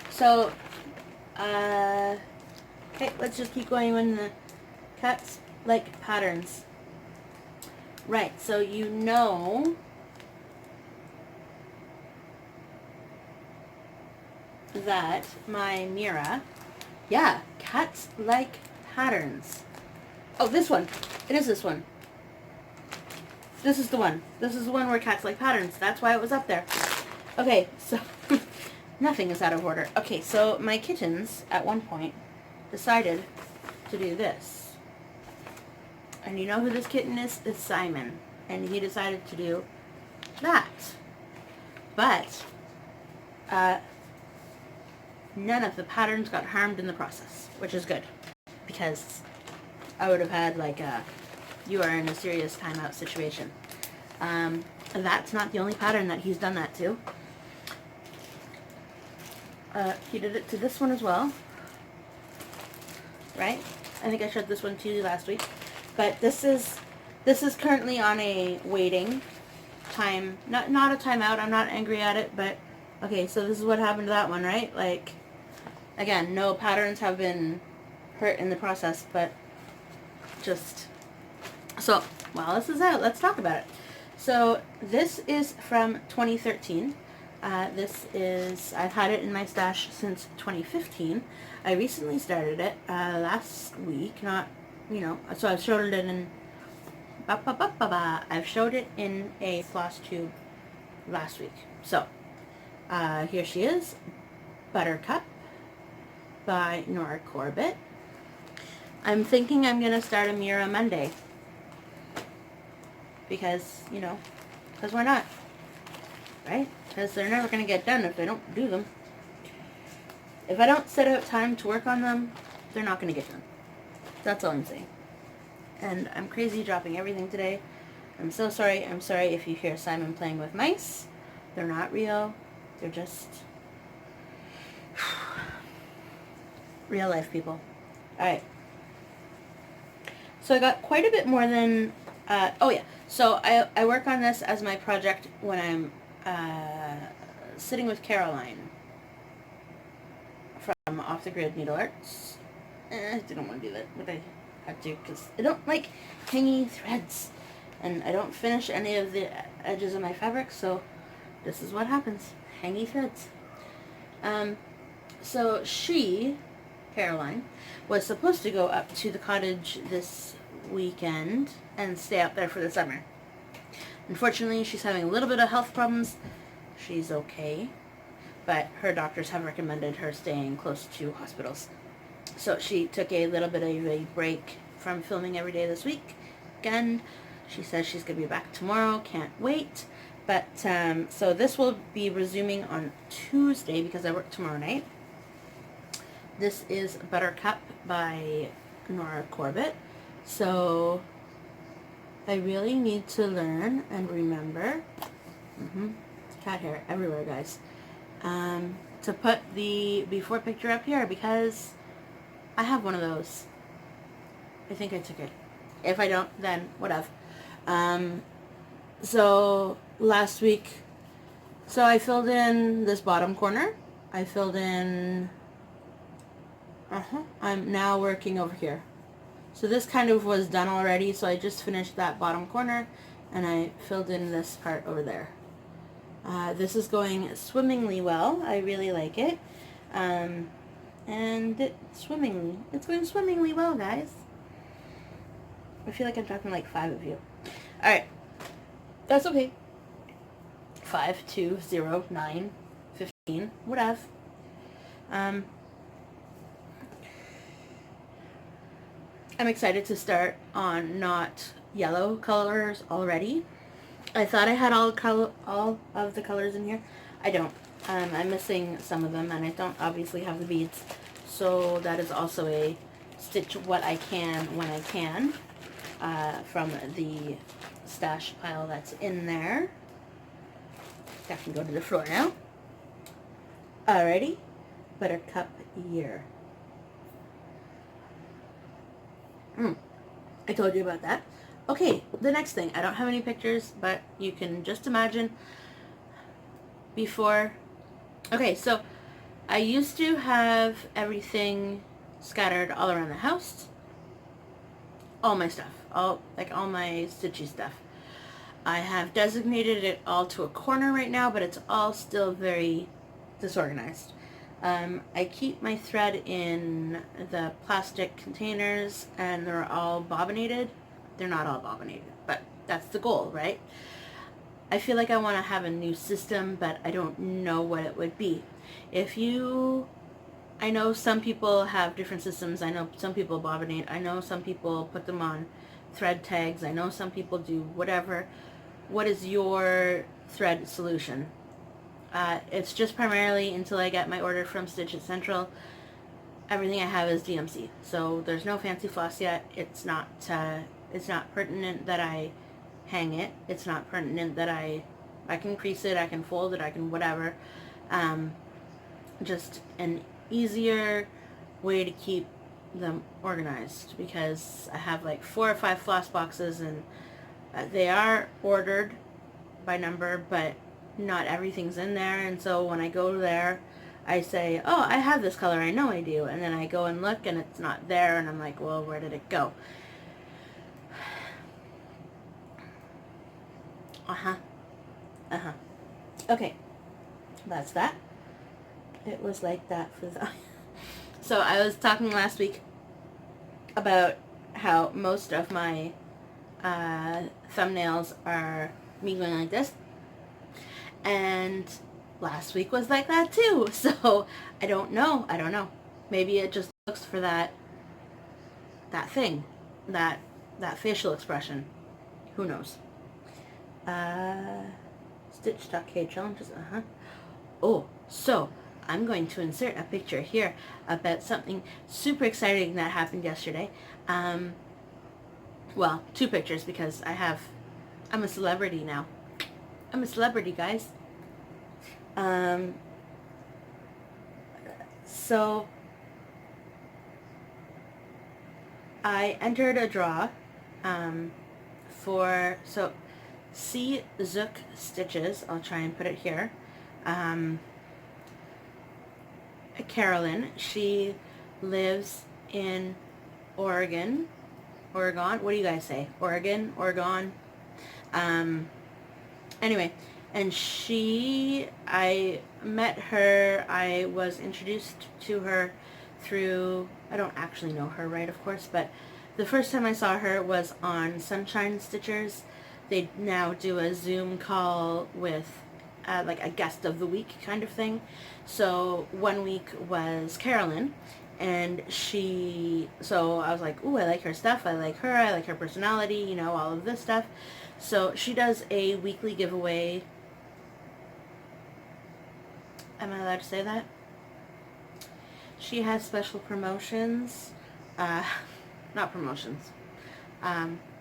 So, okay, let's just keep going when the cats like patterns. Right, so you know that my Mira, yeah, cats like patterns. Oh, this one. It is this one. This is the one. This is the one where cats like patterns. That's why it was up there. Okay, so nothing is out of order. Okay, so my kittens at one point decided to do this. And you know who this kitten is? It's Simon. And he decided to do that. But none of the patterns got harmed in the process, which is good. Because I would have had like a, you are in a serious timeout situation. That's not the only pattern that he's done that to. He did it to this one as well. Right? I think I showed this one to you last week. But this is currently on a waiting time. Not a timeout. I'm not angry at it, but okay, so this is what happened to that one, right? Like, again, no patterns have been hurt in the process, but just, so while this is out, let's talk about it. So this is from 2013. This is, I've had it in my stash since 2015. I recently started it last week, not, you know, so I've showed it in, I've showed it in a FlossTube last week. So, here she is, Buttercup by Nora Corbett. I'm thinking I'm going to start a Mira Monday. Because, you know, because why not? Right? Because they're never going to get done if I don't do them. If I don't set out time to work on them, they're not going to get done. That's all I'm saying. And I'm crazy dropping everything today. I'm so sorry. I'm sorry if you hear Simon playing with mice. They're not real. They're just real life people. Alright. So I got quite a bit more than, oh yeah. So I work on this as my project when I'm sitting with Caroline from Off the Grid Needle Arts. I didn't want to do that, but I had to because I don't like hangy threads. And I don't finish any of the edges of my fabric, so this is what happens. Hangy threads. So she, Caroline, was supposed to go up to the cottage this weekend and stay up there for the summer. Unfortunately, she's having a little bit of health problems. She's okay, but her doctors have recommended her staying close to hospitals. So she took a little bit of a break from filming every day this week. Again, she says she's going to be back tomorrow. Can't wait. But, so this will be resuming on Tuesday because I work tomorrow night. This is Buttercup by Nora Corbett. So, I really need to learn and remember, cat hair everywhere, guys, to put the before picture up here because I have one of those. I think I took it. If I don't, then whatever. So last week, so I filled in this bottom corner. I filled in, I'm now working over here. So this kind of was done already, so I just finished that bottom corner and I filled in this part over there. This is going swimmingly well. I really like it. And it's going swimmingly well, guys. I feel like I'm talking like 5 of you. Alright. That's okay. 5, 2, 0, 9, 15, whatever. I'm excited to start on not yellow colors already. I thought I had all of the colors in here. I don't. I'm missing some of them, and I don't obviously have the beads. So that is also a stitch what I can when I can from the stash pile that's in there. That can go to the floor now. Alrighty, Buttercup Year. I told you about that. Okay, the next thing. I don't have any pictures, but you can just imagine before. Okay, so I used to have everything scattered all around the house. All my stuff. All my stitchy stuff. I have designated it all to a corner right now, but it's all still very disorganized. I keep my thread in the plastic containers, and they're all bobbinated. They're not all bobbinated, but that's the goal, right? I feel like I want to have a new system, but I don't know what it would be. I know some people have different systems. I know some people bobbinate. I know some people put them on thread tags. I know some people do whatever. What is your thread solution? It's just primarily until I get my order from Stitch It Central. Everything I have is DMC, so there's no fancy floss yet. It's not pertinent that I hang it. It's not pertinent that I can crease it, I can fold it, I can whatever. Just an easier way to keep them organized, because I have like 4 or 5 floss boxes, and they are ordered by number, but not everything's in there. And so when I go there, I say, oh, I have this color, I know I do, and then I go and look and it's not there, and I'm like, well, where did it go? Okay, that's that. It was like that for the so I was talking last week about how most of my thumbnails are me going like this, and last week was like that too. So I don't know. Maybe it just looks for that thing, that facial expression. Who knows? Stitch stockade challenges. Oh, so I'm going to insert a picture here about something super exciting that happened yesterday. Well, 2 pictures, because I'm a celebrity now. I'm a celebrity, guys. So I entered a draw for C. Zook Stitches. I'll try and put it here. Carolyn, she lives in Oregon. What do you guys say? Oregon? Anyway, and I met her, I was introduced to her through, I don't actually know her, right, of course, but the first time I saw her was on Sunshine Stitchers. They now do a Zoom call with like a guest of the week kind of thing. So one week was Carolyn, and so I was like, ooh, I like her stuff, I like her personality, all of this stuff. So she does a weekly giveaway. Am I allowed to say that? She has special promotions. Not promotions.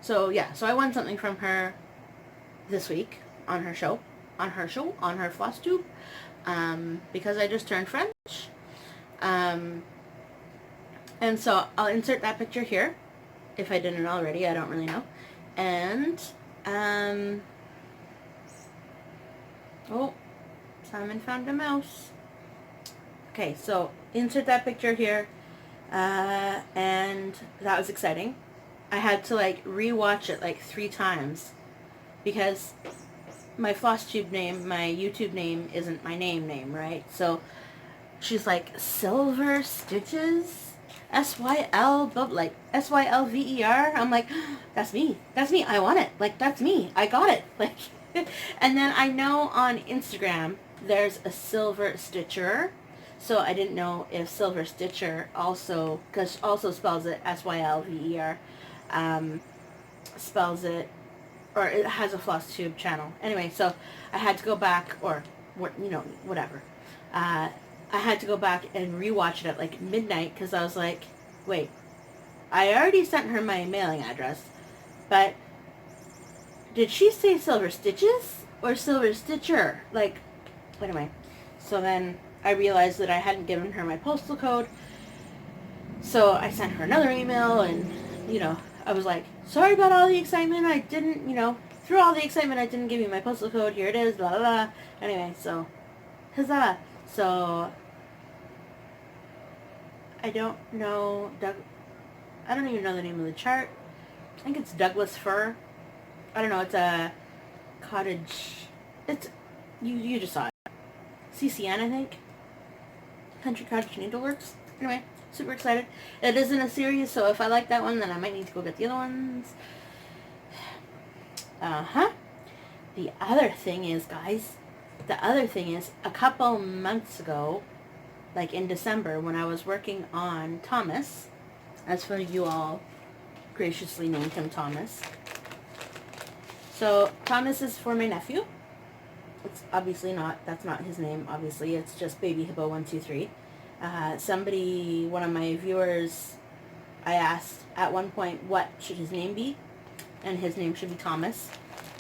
So I won something from her this week on her FlossTube, because I just turned French. And so I'll insert that picture here, if I didn't already, I don't really know. And, oh, Simon found a mouse. Okay, so insert that picture here, and that was exciting. I had to rewatch it 3 times, because my FlossTube name, my YouTube name isn't my name, right? So she's like, Sylver Stitches? S-Y-L, but S-Y-L-V-E-R? I'm like, that's me, I want it, that's me, I got it, and then I know on Instagram there's a Sylver Stitcher, So I didn't know if Sylver Stitcher also, because also spells it Sylver, spells it, or it has a FlossTube channel. Anyway, so I had to go back, or, you know, whatever. I had to go back and rewatch it at like midnight, because I was like, wait, I already sent her my mailing address, but did she say Sylver Stitches or Sylver Stitcher? Like, anyway, so then I realized that I hadn't given her my postal code, so I sent her another email, and, you know, I was like, sorry about all the excitement, I didn't, you know, through all the excitement, I didn't give you my postal code, here it is, blah, blah, blah. Anyway, so, huzzah. So, I don't know, I don't even know the name of the chart. I think it's Douglas Fir. I don't know, it's a cottage, it's, you just saw it. CCN, I think. Country Cottage Needleworks. Anyway, super excited. It is in a series, so if I like that one, then I might need to go get the other ones. The other thing is, guys, a couple months ago, like in December, when I was working on Thomas, as for you all graciously named him Thomas. So, Thomas is for my nephew. It's obviously not, that's not his name, obviously. It's just Baby Hippo 123. Somebody, one of my viewers, I asked at one point, what should his name be? And his name should be Thomas.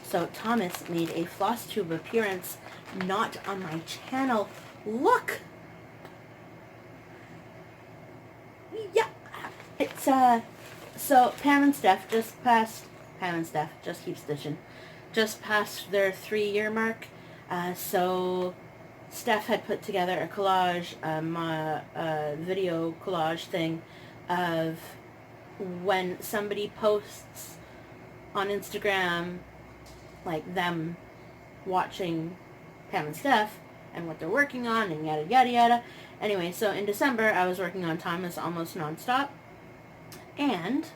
So Thomas made a FlossTube appearance, not on my channel. Look! Yeah! It's, so Pam and Steph just keep stitching, just passed their 3-year mark. So Steph had put together a collage, video collage thing of when somebody posts on Instagram, like them watching Pam and Steph and what they're working on and yada yada yada. Anyway, so in December I was working on Thomas almost nonstop, and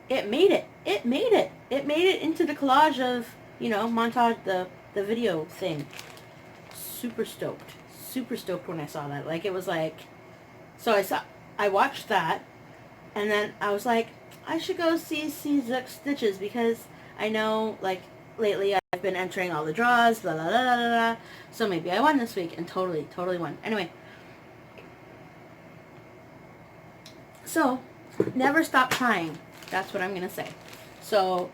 it made it. It made it into the collage of, you know, montage, the video thing. Super stoked when I saw that. Like, it was like, so I watched that, and then I was like, I should go see Zook Stitches, because I know, like, lately I've been entering all the draws, blah, blah, blah, blah, blah, so maybe I won this week, and totally won. Anyway, so, never stop trying. That's what I'm going to say. So,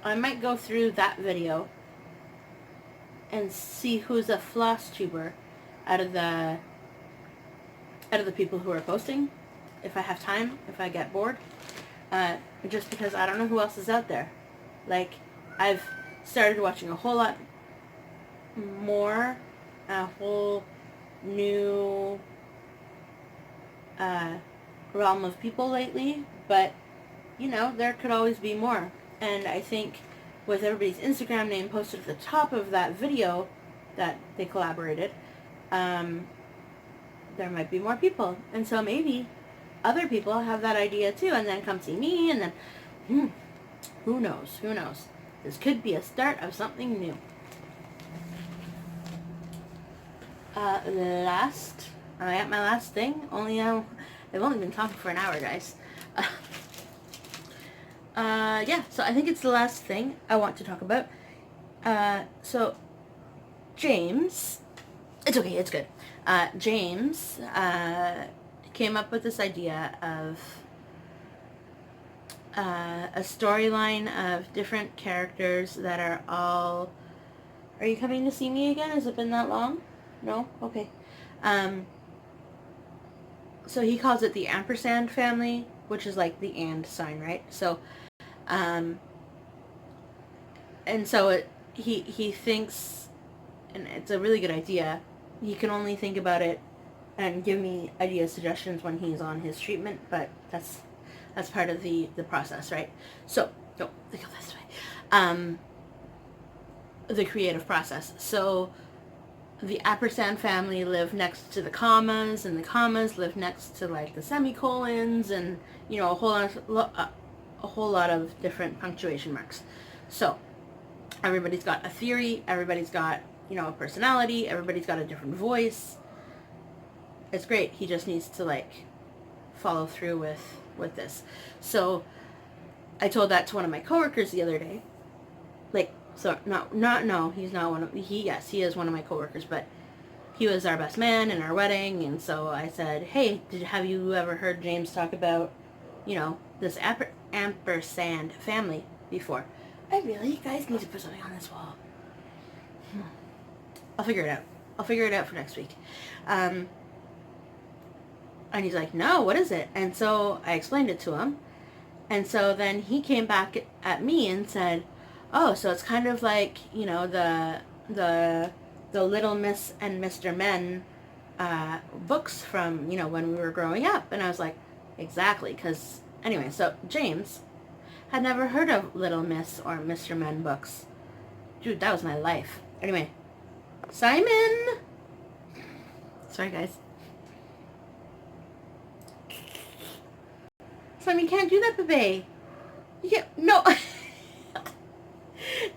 I might go through that video and see who's a FlossTuber out of the people who are posting, if I have time, if I get bored, just because I don't know who else is out there. Like, I've started watching a whole lot more, a whole new realm of people lately, but, you know, there could always be more. And I think with everybody's Instagram name posted at the top of that video that they collaborated, there might be more people. And so maybe other people have that idea too, and then come see me, and then, who knows? This could be a start of something new. Am I at my last thing? I've only been talking for an hour, guys. Yeah, so I think it's the last thing I want to talk about. So, James, it's okay, it's good. James, came up with this idea of, a storyline of different characters that are all... Are you coming to see me again? Has it been that long? No? Okay. So he calls it the ampersand family, which is like the and sign, right? So, and so he thinks, and it's a really good idea, he can only think about it and give me idea suggestions when he's on his treatment, but that's part of the process, right? So, no, think of this way. The creative process. So, the ampersand family live next to the commas, and the commas live next to, like, the semicolons, and, you know, a whole lot of different punctuation marks. So, everybody's got a theory, everybody's got you know, a personality. Everybody's got a different voice. It's great. He just needs to, like, follow through with this. So I told that to one of my coworkers the other day. Like, so no, he's not one of, yes, he is one of my coworkers, but he was our best man in our wedding. And so I said, hey, have you ever heard James talk about, you know, this ampersand family before? You guys need to put something on this wall. I'll figure it out. I'll figure it out for next week. And he's like, no, what is it? And so I explained it to him. And so then he came back at me and said, oh, so it's kind of like, you know, the Little Miss and Mr. Men books from, you know, when we were growing up. And I was like, exactly. Because, anyway, so James had never heard of Little Miss or Mr. Men books. Dude, that was my life. Anyway, Simon! Sorry, guys. Simon, you can't do that, babe. You can't, no.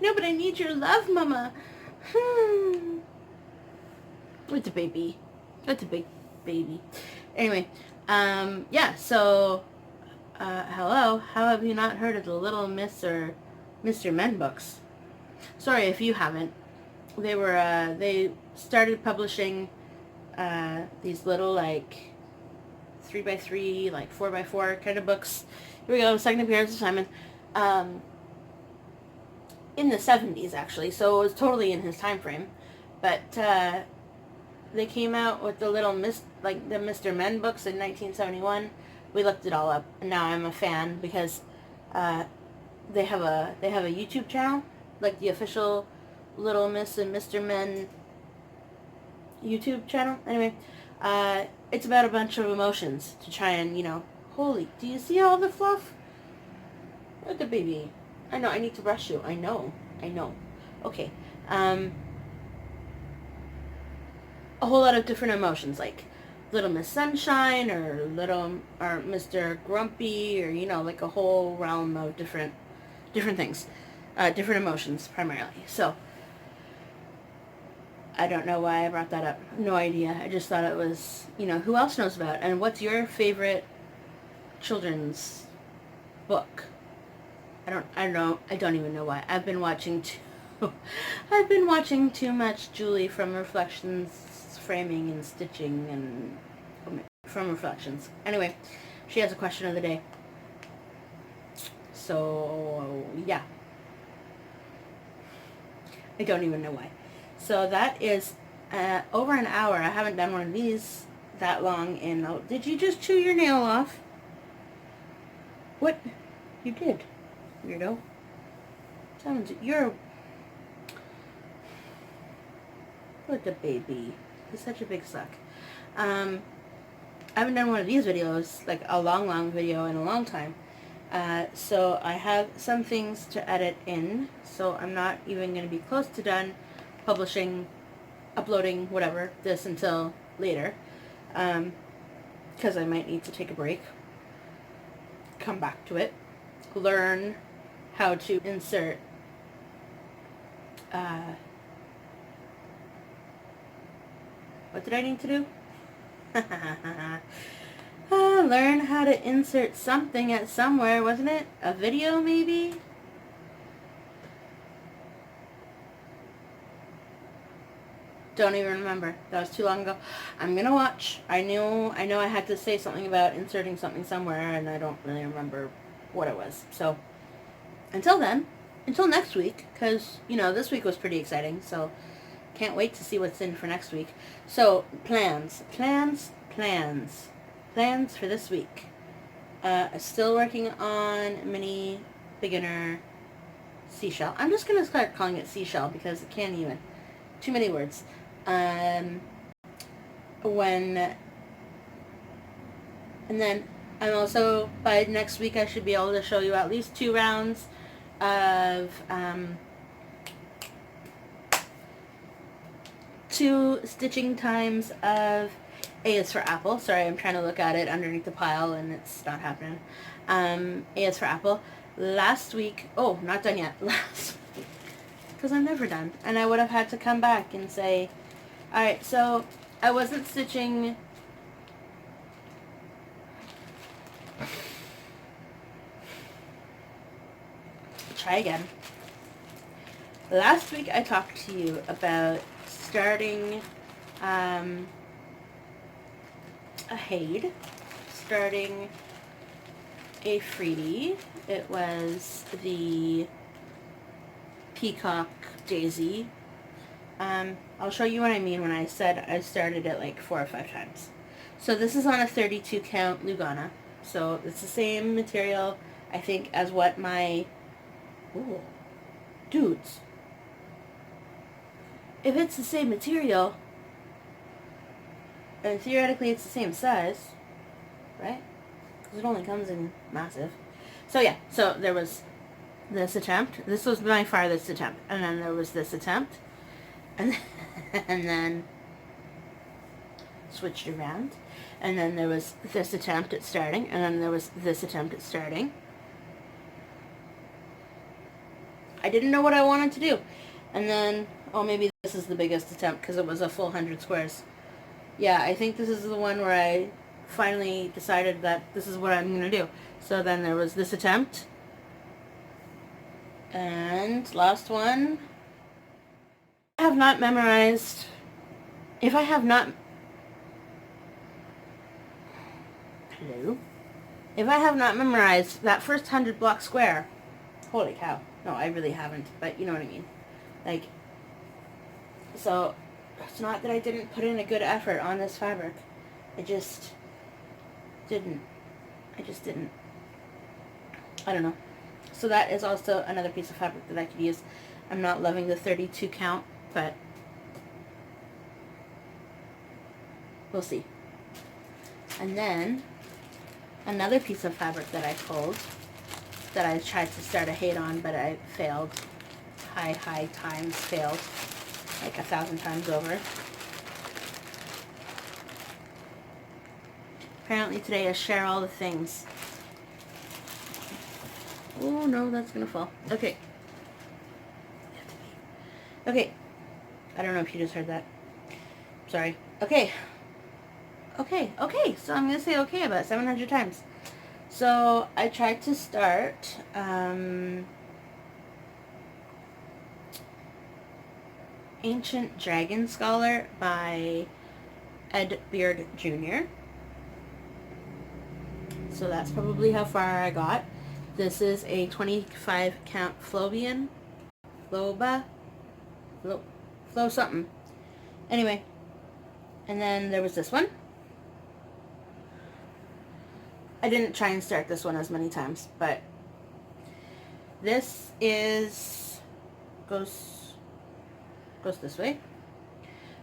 No, but I need your love, Mama. It's a baby. It's a big baby. Anyway, yeah, so, hello, how have you not heard of the Little Miss or Mr. Men books? Sorry if you haven't. They started publishing, these little, like, 3x3, like 4x4 kind of books. Here we go, second appearance of Simon. In the 70s, actually, so it was totally in his time frame. But, they came out with the little the Mr. Men books in 1971. We looked it all up, and now I'm a fan because they have a YouTube channel, like the official Little Miss and Mr. Men YouTube channel. Anyway, it's about a bunch of emotions to try and, you know, holy, do you see all the fluff? Look at the baby. I know, I need to brush you. I know. Okay. A whole lot of different emotions, like Little Miss Sunshine or Mr. Grumpy, or, you know, like a whole realm of different things, different emotions primarily. So I don't know why I brought that up. No idea. I just thought it was, you know, who else knows about it? And what's your favorite children's book? I don't even know why. I've been watching too much Julie from Reflections, framing and stitching, and from Reflections. Anyway, she has a question of the day. So, yeah. I don't even know why. So that is over an hour. I haven't done one of these that long in... Did you just chew your nail off? What? You did. Weirdo. You're... What the baby. He's such a big suck. I haven't done one of these videos, like a long video in a long time. So I have some things to edit in, so I'm not even going to be close to done publishing, uploading, whatever, this until later. Because I might need to take a break, come back to it, learn how to insert what did I need to do? Learn how to insert something at somewhere, wasn't it? A video, maybe? Don't even remember. That was too long ago. I'm gonna watch. I know I had to say something about inserting something somewhere, and I don't really remember what it was. So, until then, until next week, because, you know, this week was pretty exciting, so can't wait to see what's in for next week. So, plans for this week. Still working on mini beginner seashell. I'm just going to start calling it seashell because it can't even. Too many words. And then I'm also, by next week, I should be able to show you at least 2 rounds of 2 stitching times of A is for Apple. Sorry, I'm trying to look at it underneath the pile and it's not happening. A is for Apple. Last week, oh, not done yet. because I'm never done. And I would have had to come back and say, alright, so I wasn't stitching... Try again. Last week I talked to you about starting a Haid, starting a freebie. It was the Peacock Daisy. I'll show you what I mean when I said I started it like 4 or 5 times. So this is on a 32 count Lugana. So it's the same material, I think, as what my... Ooh, dudes. If it's the same material, and theoretically it's the same size, right? Because it only comes in massive. So yeah, so there was this attempt. This was my farthest attempt. And then there was this attempt. And then switched around. And then there was this attempt at starting. And then there was this attempt at starting. I didn't know what I wanted to do. And then, oh, maybe this is the biggest attempt because it was a full 100 squares. Yeah, I think this is the one where I finally decided that this is what I'm going to do. So then there was this attempt. And last one. I have not memorized. If I have not... Hello? If I have not memorized that first 100 block square, holy cow. No, I really haven't, but you know what I mean. Like, so, it's not that I didn't put in a good effort on this fabric. I just didn't. I don't know. So that is also another piece of fabric that I could use. I'm not loving the 32 count, but we'll see. And then, another piece of fabric that I pulled, that I tried to start a Haid on, but I failed. High times failed. Like 1,000 times over. Apparently today I share all the things. Oh no, that's gonna fall. Okay. Okay. I don't know if you just heard that. Sorry. Okay. Okay. So I'm gonna say okay about 700 times. So I tried to start Ancient Dragon Scholar by Ed Beard Jr. So that's probably how far I got. This is a 25 count Flobian. Flow something. Anyway. And then there was this one. I didn't try and start this one as many times, but this is goes this way.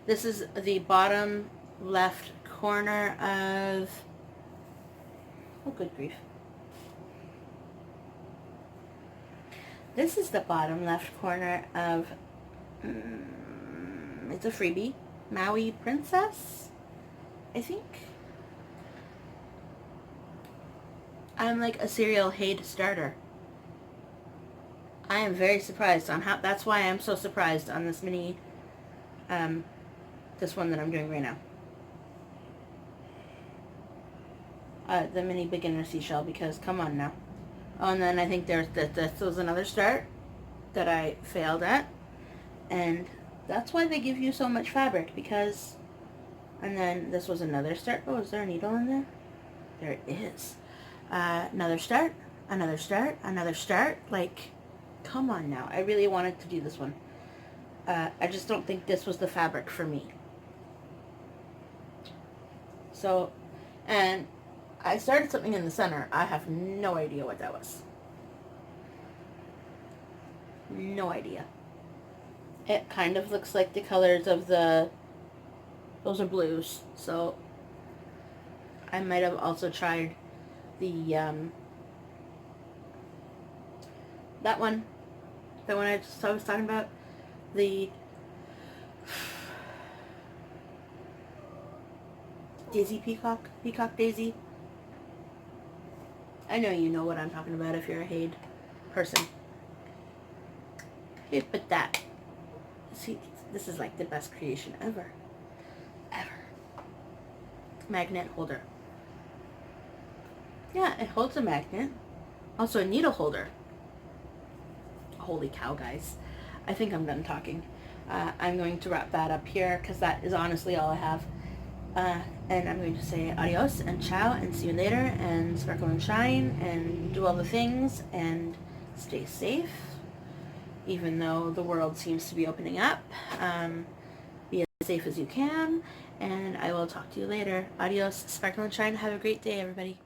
This is the bottom left corner of, oh good grief. This is the bottom left corner of, it's a freebie, Maui Princess, I think. I'm like a serial Haid starter. I am very surprised on how, that's why I'm so surprised on this mini, this one that I'm doing right now. The mini beginner seashell, because come on now. Oh, and then I think this was another start that I failed at. And that's why they give you so much fabric, because, and then this was another start. Oh, is there a needle in there? There it is. Another start, another start, another start. Like, come on now. I really wanted to do this one. I just don't think this was the fabric for me. So, and I started something in the center. I have no idea what that was. No idea. It kind of looks like the colors of the, those are blues. So, I might have also tried the, that one. The one I was talking about. The Daisy Peacock. Peacock Daisy. I know you know what I'm talking about if you're a Haid person. Okay, but that. See, this is like the best creation ever. Ever. Magnet holder. Yeah, it holds a magnet. Also a needle holder. Holy cow, guys. I think I'm done talking. I'm going to wrap that up here because that is honestly all I have. And I'm going to say adios and ciao and see you later and sparkle and shine and do all the things and stay safe, even though the world seems to be opening up. Be as safe as you can, and I will talk to you later. Adios, sparkle and shine. Have a great day, everybody.